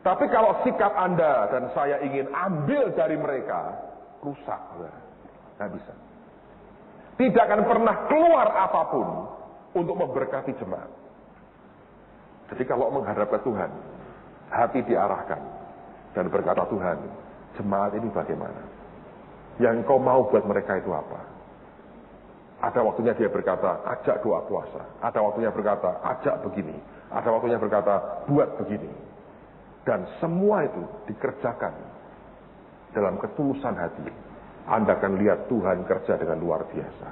Tapi kalau sikap Anda dan saya ingin ambil dari mereka, rusak. Nggak bisa. Tidak akan pernah keluar apapun untuk memberkati jemaat. Jadi kalau menghadap ke Tuhan, hati diarahkan dan berkata Tuhan, jemaat ini bagaimana? Yang kau mau buat mereka itu apa? Ada waktunya dia berkata, ajak doa puasa. Ada waktunya berkata, ajak begini. Ada waktunya berkata, buat begini. Dan semua itu dikerjakan dalam ketulusan hati. Anda akan lihat Tuhan kerja dengan luar biasa.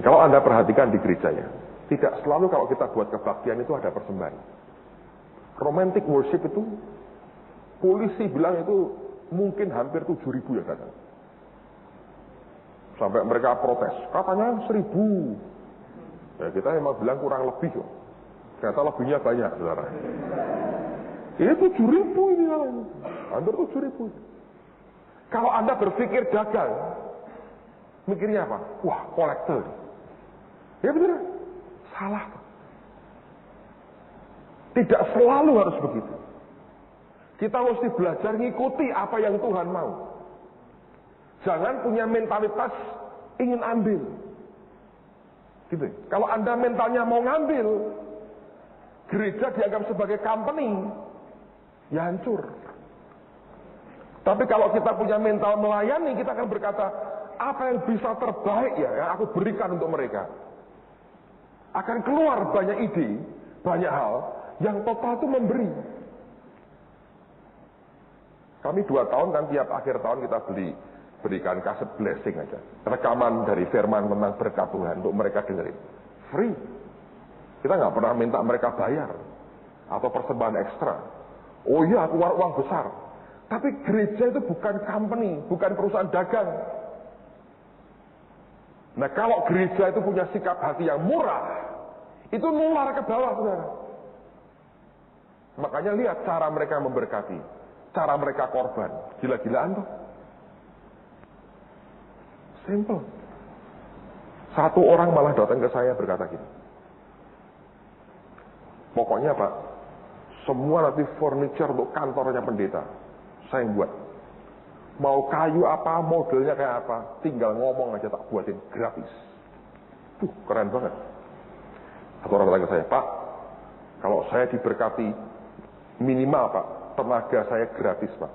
Kalau Anda perhatikan di gerejanya, tidak selalu kalau kita buat kebaktian itu ada persembahan. Romantic worship itu, polisi bilang itu mungkin hampir 7.000 ya datang. Sampai mereka protes, katanya 1.000. Ya kita memang bilang kurang lebih kok. Ternyata lebihnya banyak, saudara. Ini 7.000 ini, hampir 7.000. Kalau Anda berpikir dagang, mikirnya apa? Wah, kolektor. Ya benar, salah. Tidak selalu harus begitu. Kita mesti belajar ngikuti apa yang Tuhan mau. Jangan punya mentalitas ingin ambil. Gitu. Kalau Anda mentalnya mau ngambil, gereja dianggap sebagai company, ya hancur. Tapi kalau kita punya mental melayani, kita akan berkata, apa yang bisa terbaik ya yang aku berikan untuk mereka. Akan keluar banyak ide, banyak hal yang total itu memberi. Kami 2 tahun kan tiap akhir tahun kita berikan kaset blessing aja. Rekaman dari firman tentang berkat Tuhan untuk mereka dengerin. Free. Kita nggak pernah minta mereka bayar. Atau persembahan ekstra. Oh iya, keluar uang besar. Tapi gereja itu bukan company, bukan perusahaan dagang. Nah kalau gereja itu punya sikap hati yang murah, itu nular ke bawah, saudara. Makanya lihat cara mereka memberkati, cara mereka korban. Gila-gilaan tuh. Simple. Satu orang malah datang ke saya berkata gini. Pokoknya Pak, semua nanti furniture untuk kantornya pendeta, saya yang buat. Mau kayu apa, modelnya kayak apa, tinggal ngomong aja tak buatin gratis. Keren banget. Satu orang datang ke saya, Pak, kalau saya diberkati minimal Pak, tenaga saya gratis Pak.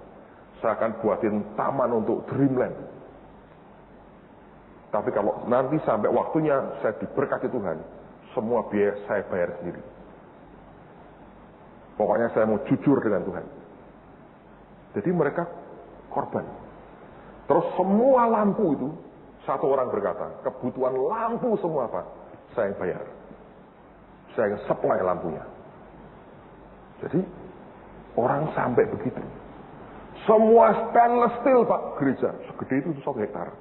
Saya akan buatin taman untuk Dreamland. Tapi kalau nanti sampai waktunya saya diberkati Tuhan, semua biaya saya bayar sendiri. Pokoknya saya mau jujur dengan Tuhan. Jadi mereka korban. Terus semua lampu itu, satu orang berkata, kebutuhan lampu semua Pak, saya yang bayar. Saya yang supply lampunya. Jadi orang sampai begitu. Semua stainless steel Pak, gereja segede itu 1 hektar.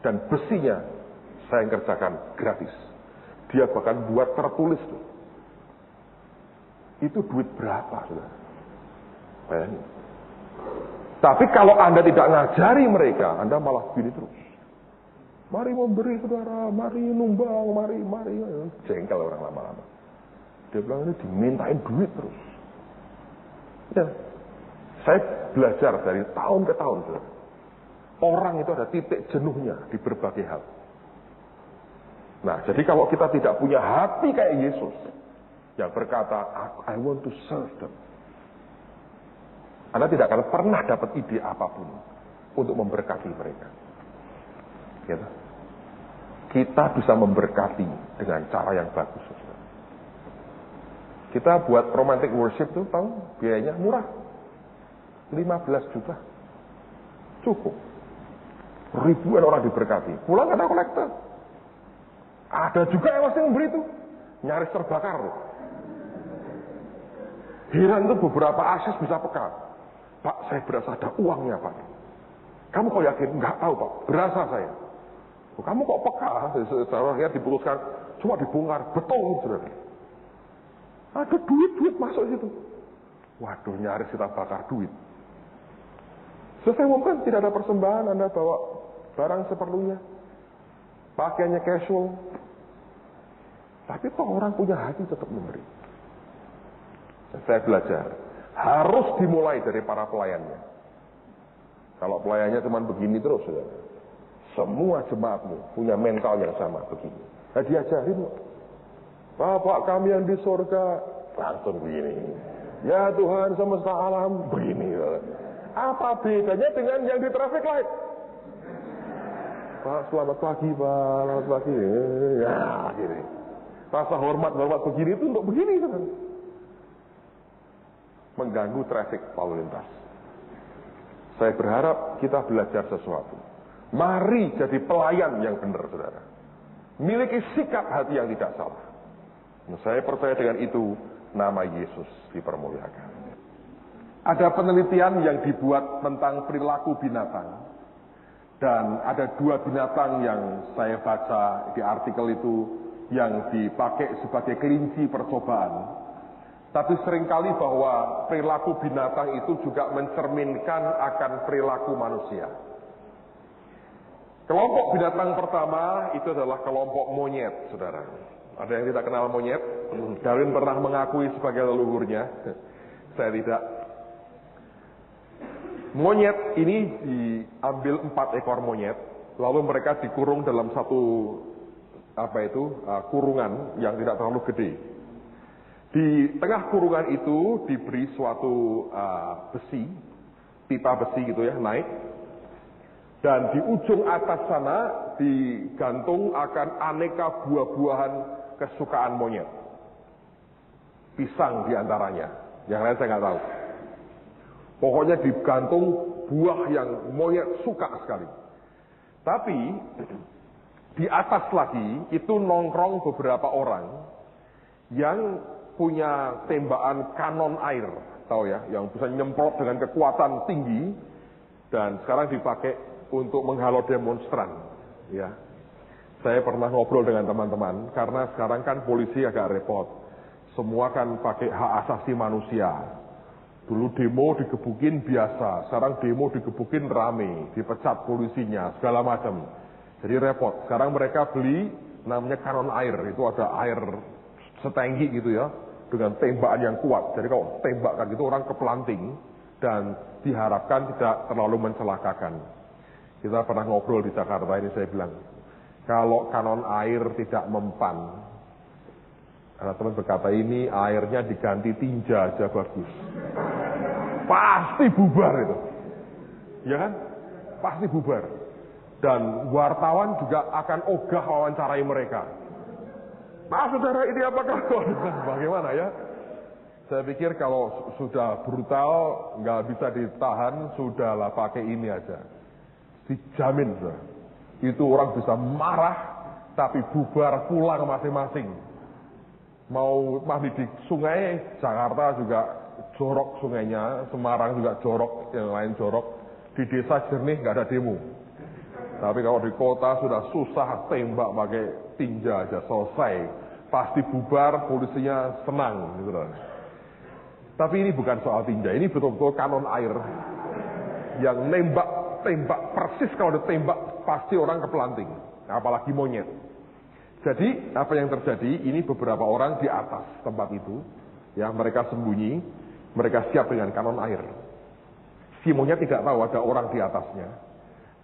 Dan besinya saya yang kerjakan gratis. Dia bahkan buat tertulis tuh. Itu duit berapa, saudara? Bayangin. Tapi kalau Anda tidak ngajari mereka, Anda malah begini terus. Mari memberi, saudara. Mari numbang, mari. Jengkel orang lama-lama. Dia bilang ini dimintain duit terus. Ya. Saya belajar dari tahun ke tahun, saudara. Orang itu ada titik jenuhnya di berbagai hal. Nah, jadi kalau kita tidak punya hati kayak Yesus, yang berkata, I want to serve them. Anda tidak akan pernah dapat ide apapun untuk memberkati mereka. Gitu. Kita bisa memberkati dengan cara yang bagus. Kita buat romantic worship tuh, tahu biayanya murah. 15 juta. Cukup. Ribuan orang diberkati. Pulang ada kolektor. Ada juga yang masih memberi itu. Nyaris terbakar. Heran tuh beberapa akses bisa peka. Pak, saya berasa ada uangnya Pak. Kamu kok yakin? Enggak tahu Pak. Berasa saya. Kamu kok peka? Seharusnya diputuskan. Cuma dibongkar. Betul saudara. Ada duit masuk situ. Waduh, nyaris kita bakar duit. Selesai umumkan tidak ada persembahan. Anda bawa barang seperlunya. Pakaiannya casual. Tapi toh orang punya hati tetap memberi. Saya belajar. Harus dimulai dari para pelayannya. Kalau pelayannya cuma begini terus, saudara. Semua jemaatmu punya mental yang sama begini. Nah, diajarin. Bapak kami yang di surga langsung begini. Ya Tuhan semesta alam begini. Apa bedanya dengan yang di traffic light? Pak, selamat pagi, Pak. Selamat pagi. Ya, gini. Rasa hormat begini itu untuk begini, kan? Mengganggu traffic lalu lintas. Saya berharap kita belajar sesuatu. Mari jadi pelayan yang benar, saudara. Miliki sikap hati yang tidak salah. Nah, saya percaya dengan itu, nama Yesus dipermuliakan. Ada penelitian yang dibuat tentang perilaku binatang. Dan ada 2 binatang yang saya baca di artikel itu yang dipakai sebagai kelinci percobaan. Tapi seringkali bahwa perilaku binatang itu juga mencerminkan akan perilaku manusia. Kelompok binatang pertama itu adalah kelompok monyet, saudara. Ada yang tidak kenal monyet? Darwin pernah mengakui sebagai leluhurnya. Saya tidak. Monyet ini diambil 4 ekor monyet, lalu mereka dikurung dalam satu kurungan yang tidak terlalu gede. Di tengah kurungan itu diberi suatu besi, pipa besi gitu ya, naik. Dan di ujung atas sana digantung akan aneka buah-buahan kesukaan monyet. Pisang diantaranya, yang lain saya nggak tahu. Pokoknya digantung buah yang monyet suka sekali. Tapi di atas lagi itu nongkrong beberapa orang yang punya tembakan kanon air, tahu ya, yang bisa nyemprot dengan kekuatan tinggi dan sekarang dipakai untuk menghalau demonstran. Ya, saya pernah ngobrol dengan teman-teman karena sekarang kan polisi agak repot. Semua kan pakai hak asasi manusia. Dulu demo digebukin biasa, sekarang demo digebukin rame, dipecat polisinya, segala macam. Jadi repot. Sekarang mereka beli namanya kanon air, itu ada air setenggi gitu ya, dengan tembakan yang kuat. Jadi kalau tembakkan itu orang kepelanting dan diharapkan tidak terlalu mencelakakan. Kita pernah ngobrol di Jakarta ini, saya bilang, kalau kanon air tidak mempan, ada teman berkata ini airnya diganti tinja aja bagus. Pasti bubar itu. Ya kan? Pasti bubar. Dan wartawan juga akan ogah wawancarai mereka. Nah saudara, ini apakah bagaimana ya? Saya pikir kalau sudah brutal, nggak bisa ditahan, sudahlah pakai ini aja. Dijamin, saudara. Itu orang bisa marah, tapi bubar pulang masing-masing. Mau mandi di sungai, Jakarta juga jorok sungainya, Semarang juga jorok, yang lain jorok. Di desa jernih nggak ada demo. Tapi kalau di kota sudah susah, tembak pakai tinja aja selesai. Pasti bubar, polisinya senang. Gitu. Tapi ini bukan soal tinja, ini betul-betul kanon air. Yang tembak persis kalau ditembak pasti orang kepelanting. Apalagi monyet. Jadi apa yang terjadi, ini beberapa orang di atas tempat itu, ya mereka sembunyi, mereka siap dengan kanon air. Si monyet tidak tahu ada orang di atasnya,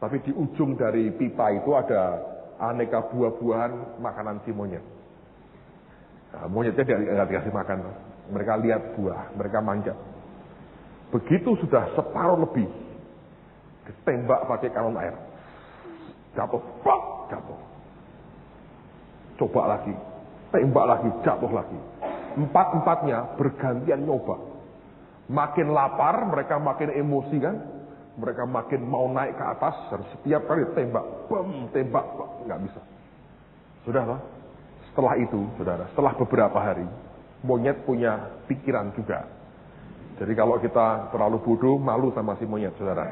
tapi di ujung dari pipa itu ada aneka buah-buahan makanan si monyet. Nah, monyetnya tidak dikasih makan, mereka lihat buah, mereka manjat. Begitu sudah separuh lebih, ditembak pakai kanon air, jatuh, plak, jatuh. Coba lagi, tembak lagi, jatuh lagi. Empat-empatnya bergantian nyoba. Makin lapar, mereka makin emosi kan. Mereka makin mau naik ke atas, dan setiap kali tembak, tembak, nggak bisa. Saudara, setelah itu, saudara, setelah beberapa hari, monyet punya pikiran juga. Jadi kalau kita terlalu bodoh, malu sama si monyet, saudara.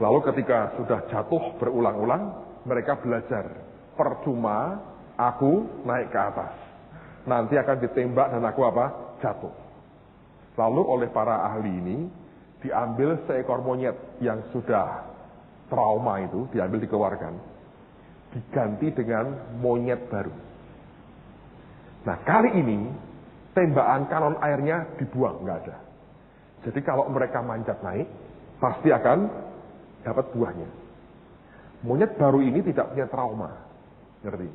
Lalu ketika sudah jatuh berulang-ulang, mereka belajar. Percuma aku naik ke atas. Nanti akan ditembak dan aku apa? Jatuh. Lalu oleh para ahli ini, diambil seekor monyet yang sudah trauma itu, diambil dikeluarkan. Diganti dengan monyet baru. Nah kali ini, tembakan kanon airnya dibuang, nggak ada. Jadi kalau mereka manjat naik, pasti akan dapat buahnya. Monyet baru ini tidak punya trauma. Ngerti?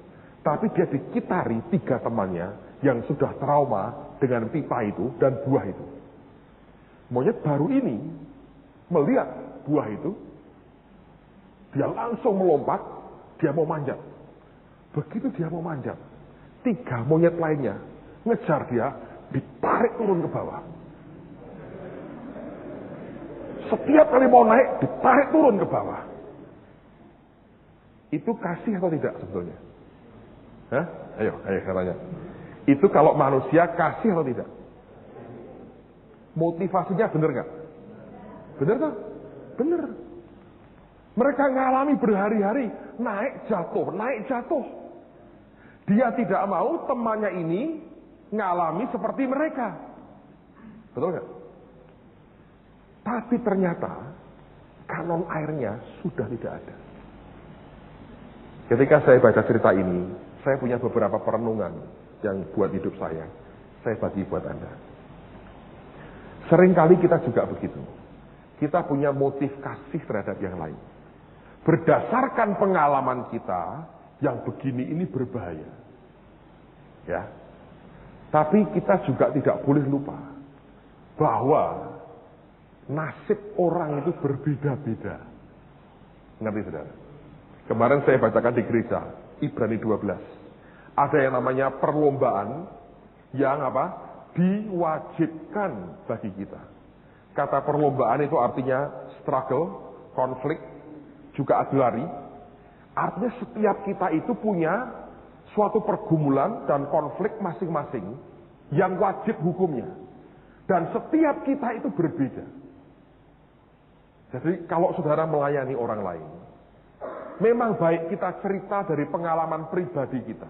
Tapi dia dikitari 3 temannya yang sudah trauma dengan pipa itu dan buah itu. Monyet baru ini melihat buah itu, dia langsung melompat, dia mau manjat. Begitu dia mau manjat, 3 monyet lainnya ngejar dia, ditarik turun ke bawah. Setiap kali mau naik, ditarik turun ke bawah. Itu kasih atau tidak sebetulnya? Hah? Ayo katanya. Itu kalau manusia kasih atau tidak? Motivasinya benar nggak? Benar kan? Benar. Mereka ngalami berhari-hari naik jatuh. Dia tidak mau temannya ini ngalami seperti mereka. Betul nggak? Tapi ternyata kanon airnya sudah tidak ada. Ketika saya baca cerita ini, saya punya beberapa perenungan yang buat hidup saya bagi buat Anda. Seringkali kita juga begitu. Kita punya motif kasih terhadap yang lain. Berdasarkan pengalaman kita yang begini ini berbahaya. Ya. Tapi kita juga tidak boleh lupa bahwa nasib orang itu berbeda-beda. Ngerti saudara? Kemarin saya bacakan di gereja, Ibrani 12. Ada yang namanya perlombaan yang diwajibkan bagi kita. Kata perlombaan itu artinya struggle, konflik, juga adu lari. Artinya setiap kita itu punya suatu pergumulan dan konflik masing-masing yang wajib hukumnya. Dan setiap kita itu berbeda. Jadi kalau saudara melayani orang lain, memang baik kita cerita dari pengalaman pribadi kita.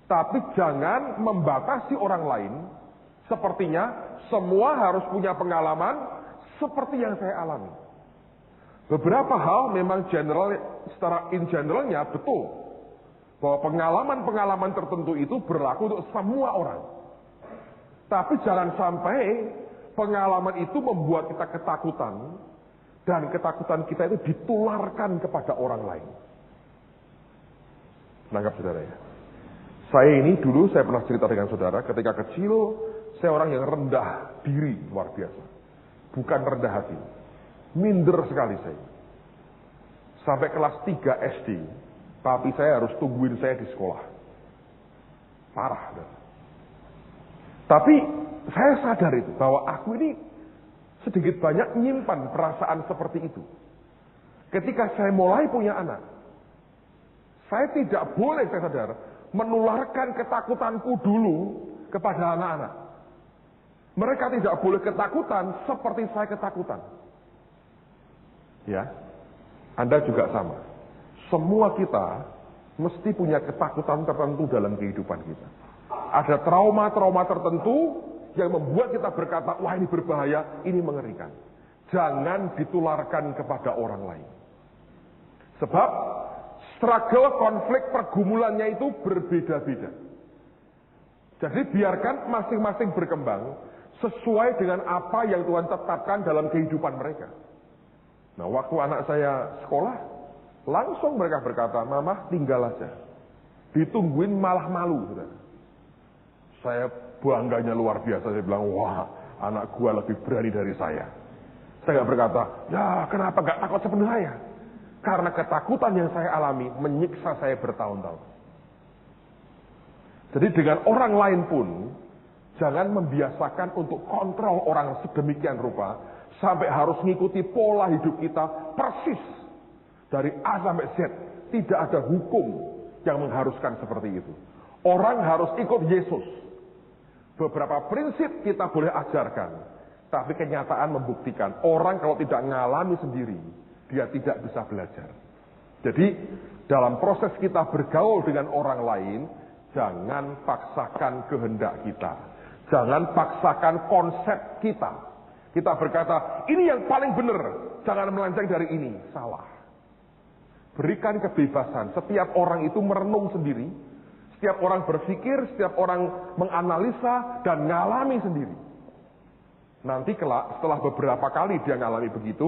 Tapi jangan membatasi orang lain. Sepertinya semua harus punya pengalaman seperti yang saya alami. Beberapa hal memang secara in generalnya betul. Bahwa pengalaman-pengalaman tertentu itu berlaku untuk semua orang. Tapi jangan sampai pengalaman itu membuat kita ketakutan. Dan ketakutan kita itu ditularkan kepada orang lain. Nangkap saudara ya? Saya ini dulu saya pernah cerita dengan saudara, ketika kecil saya orang yang rendah diri luar biasa. Bukan rendah hati. Minder sekali saya. Sampai kelas 3 SD, papi saya harus tungguin saya di sekolah. Parah. Tapi saya sadar itu, bahwa aku ini sedikit banyak menyimpan perasaan seperti itu. Ketika saya mulai punya anak, saya tidak boleh, saya sadar, menularkan ketakutanku dulu kepada anak-anak. Mereka tidak boleh ketakutan seperti saya ketakutan. Ya, Anda juga sama. Semua kita mesti punya ketakutan tertentu dalam kehidupan kita. Ada trauma-trauma tertentu yang membuat kita berkata, wah ini berbahaya, ini mengerikan. Jangan ditularkan kepada orang lain. Sebab struggle, konflik, pergumulannya itu berbeda-beda. Jadi biarkan masing-masing berkembang sesuai dengan apa yang Tuhan tetapkan dalam kehidupan mereka. Nah, waktu anak saya sekolah, langsung mereka berkata, Mama tinggal aja. Ditungguin malah malu. Saudara. Saya bangganya luar biasa. Saya bilang, wah anak gua lebih berani dari saya. Saya gak berkata, ya kenapa gak takut seperti saya? Karena ketakutan yang saya alami menyiksa saya bertahun-tahun. Jadi dengan orang lain pun, jangan membiasakan untuk kontrol orang sedemikian rupa, sampai harus mengikuti pola hidup kita persis. Dari A sampai Z, tidak ada hukum yang mengharuskan seperti itu. Orang harus ikut Yesus. Beberapa prinsip kita boleh ajarkan, tapi kenyataan membuktikan orang kalau tidak mengalami sendiri, dia tidak bisa belajar. Jadi dalam proses kita bergaul dengan orang lain, jangan paksakan kehendak kita, jangan paksakan konsep kita. Kita berkata ini yang paling benar, jangan melenceng dari ini, salah. Berikan kebebasan, setiap orang itu merenung sendiri. Setiap orang berpikir, setiap orang menganalisa dan ngalami sendiri. Nanti kelak setelah beberapa kali dia ngalami begitu,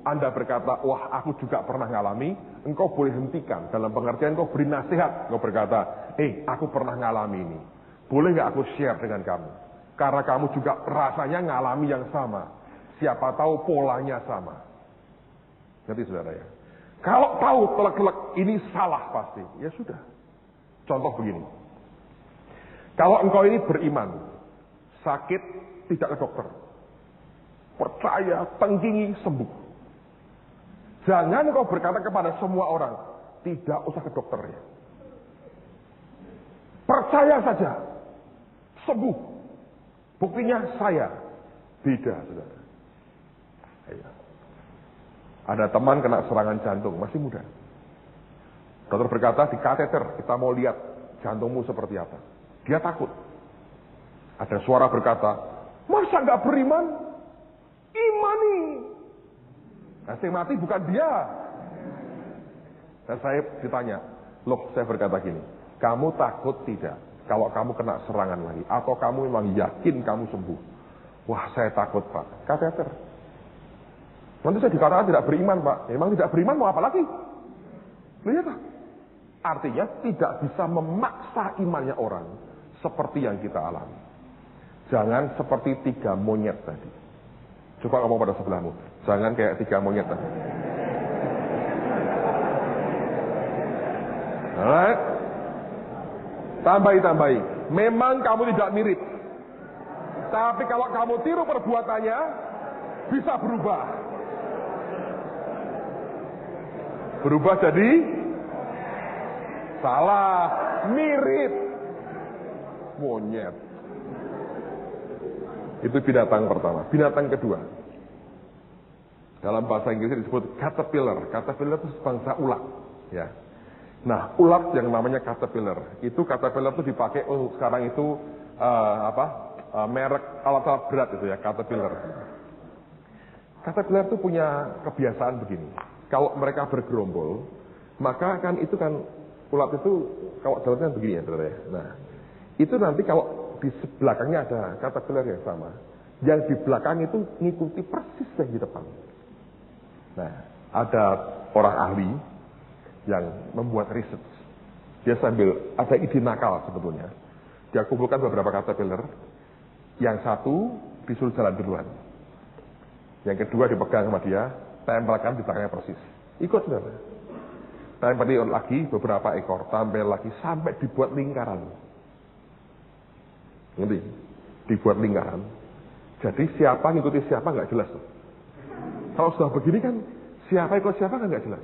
Anda berkata, wah aku juga pernah ngalami, engkau boleh hentikan. Dalam pengertian engkau beri nasihat, engkau berkata, aku pernah ngalami ini. Boleh gak aku share dengan kamu? Karena kamu juga rasanya ngalami yang sama. Siapa tahu polanya sama. Ngerti saudara ya? Kalau tahu telek-telek ini salah pasti, ya sudah. Contoh begini, kalau engkau ini beriman, sakit tidak ke dokter, percaya, tengkingi, sembuh. Jangan engkau berkata kepada semua orang, tidak usah ke dokter ya. Percaya saja, sembuh. Buktinya saya, beda saudara. Ada teman kena serangan jantung, masih muda. Dokter berkata, di kateter kita mau lihat jantungmu seperti apa. Dia takut. Ada suara berkata, masa gak beriman? Imani. Nah, yang mati bukan dia. Dan saya ditanya, loh saya berkata gini, kamu takut tidak kalau kamu kena serangan lagi? Atau kamu memang yakin kamu sembuh? Wah saya takut Pak, kateter. Nanti saya dikatakan tidak beriman Pak. Memang tidak beriman mau apa lagi? Lihat. Artinya tidak bisa memaksa imannya orang seperti yang kita alami. Jangan seperti 3 monyet tadi. Coba ngomong pada sebelahmu. Jangan kayak 3 monyet tadi. Alright. Tambahi. Memang kamu tidak mirip. Tapi kalau kamu tiru perbuatannya, bisa berubah. Berubah jadi salah, mirip. Monyet. Itu binatang pertama. Binatang kedua. Dalam bahasa Inggris disebut caterpillar. Caterpillar itu bangsa ulat. Ya. Nah, ulat yang namanya caterpillar. Itu caterpillar itu dipakai sekarang itu merek alat-alat berat itu ya, caterpillar. Caterpillar itu punya kebiasaan begini. Kalau mereka bergerombol, maka kan itu kan ulat itu kalau jalannya begini ya, saudara ya. Nah, itu nanti kalau di belakangnya ada caterpillar yang sama, yang di belakang itu ngikuti persis yang di depan. Nah, ada orang ahli yang membuat riset. Dia sambil ada ide nakal sebetulnya. Dia kumpulkan beberapa caterpillar. Yang satu disuruh jalan duluan. Yang kedua dipegang sama dia, tempelkan di belakangnya persis. Ikut saudara. Tempel lagi beberapa ekor, tampil lagi sampai dibuat lingkaran. Ngerti? Dibuat lingkaran. Jadi siapa ngikuti siapa nggak jelas tuh. Kalau sudah begini kan siapa ikut siapa kan nggak jelas.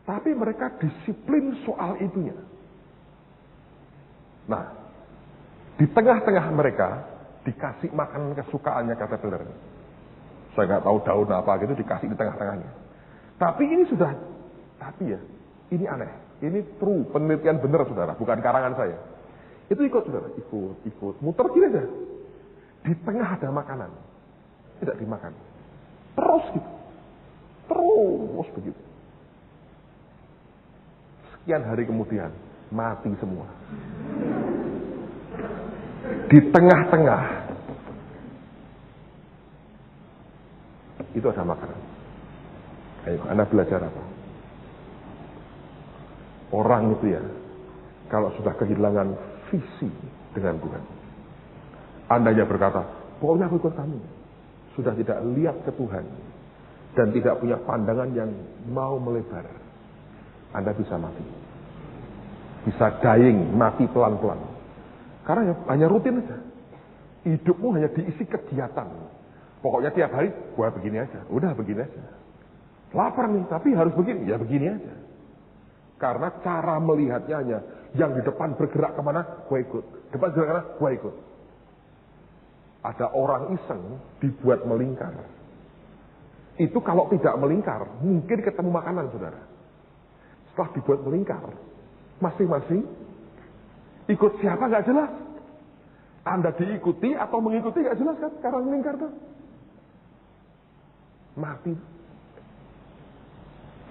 Tapi mereka disiplin soal itunya. Nah, di tengah-tengah mereka dikasih makanan kesukaannya caterpillar. Saya nggak tahu daun apa gitu dikasih di tengah-tengahnya. Tapi ini aneh. Ini true, penelitian benar saudara, bukan karangan saya. Itu ikut saudara, ikut, muter gini aja. Di tengah ada makanan, tidak dimakan. Terus gitu, terus begitu. Sekian hari kemudian mati semua. Di tengah-tengah itu ada makanan. Ayo, Anda belajar apa? Orang itu ya, kalau sudah kehilangan visi dengan Tuhan, andanya berkata, pokoknya aku ikut kamu. Sudah tidak lihat ke Tuhan dan tidak punya pandangan yang mau melebar, Anda bisa mati. Bisa dying, mati pelan-pelan. Karena hanya rutin aja. Hidupmu hanya diisi kegiatan. Pokoknya tiap hari, gua begini aja. Udah begini aja. Lapar nih, tapi harus begini. Ya begini aja. Karena cara melihatnya hanya yang di depan bergerak kemana, gua ikut. Depan bergerak kemana, gua ikut. Ada orang iseng dibuat melingkar. Itu kalau tidak melingkar, mungkin ketemu makanan, saudara. Setelah dibuat melingkar, masing-masing ikut siapa nggak jelas. Anda diikuti atau mengikuti nggak jelas kan? Karena melingkar tuh. Mati.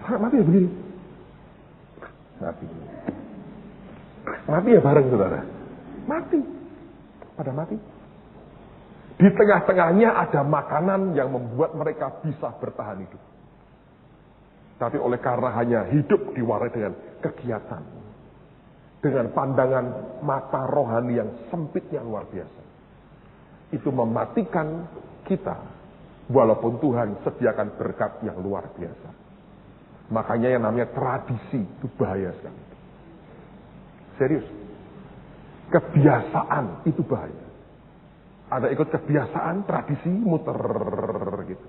Mati ya begini. Mati ya bareng saudara. Mati. Pada mati. Di tengah-tengahnya ada makanan yang membuat mereka bisa bertahan hidup. Tapi oleh karena hanya hidup diwarnai dengan kegiatan, dengan pandangan mata rohani yang sempitnya luar biasa, itu mematikan kita, walaupun Tuhan sediakan berkat yang luar biasa. Makanya yang namanya tradisi itu bahaya sekali. Serius. Kebiasaan itu bahaya. Ada ikut kebiasaan, tradisi, muter gitu.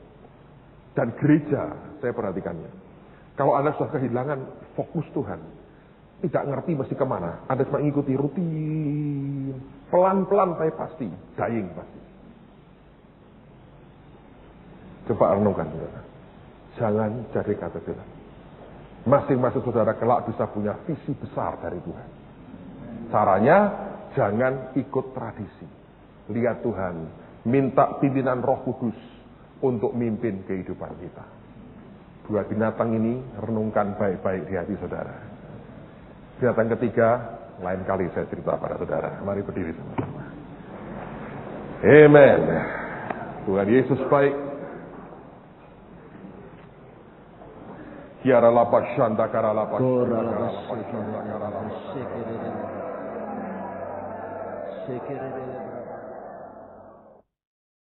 Dan gereja, saya perhatikannya. Kalau Anda sudah kehilangan fokus Tuhan, tidak ngerti mesti kemana. Anda cuma ngikuti rutin. Pelan-pelan tapi pasti. Dying pasti. Coba renungkan saudara. Jangan jadi caterpillar. Masing-masing saudara kelak bisa punya visi besar dari Tuhan. Caranya, jangan ikut tradisi. Lihat Tuhan, minta pimpinan Roh Kudus untuk mimpin kehidupan kita. Dua binatang ini renungkan baik-baik di hati saudara. Binatang ketiga, lain kali saya cerita pada saudara. Mari berdiri sama-sama. Amen. Tuhan Yesus baik. Kiara lapas shanda kara lapas. Kora shanda kara labas lapas, shanda kara lapas. sekere sekere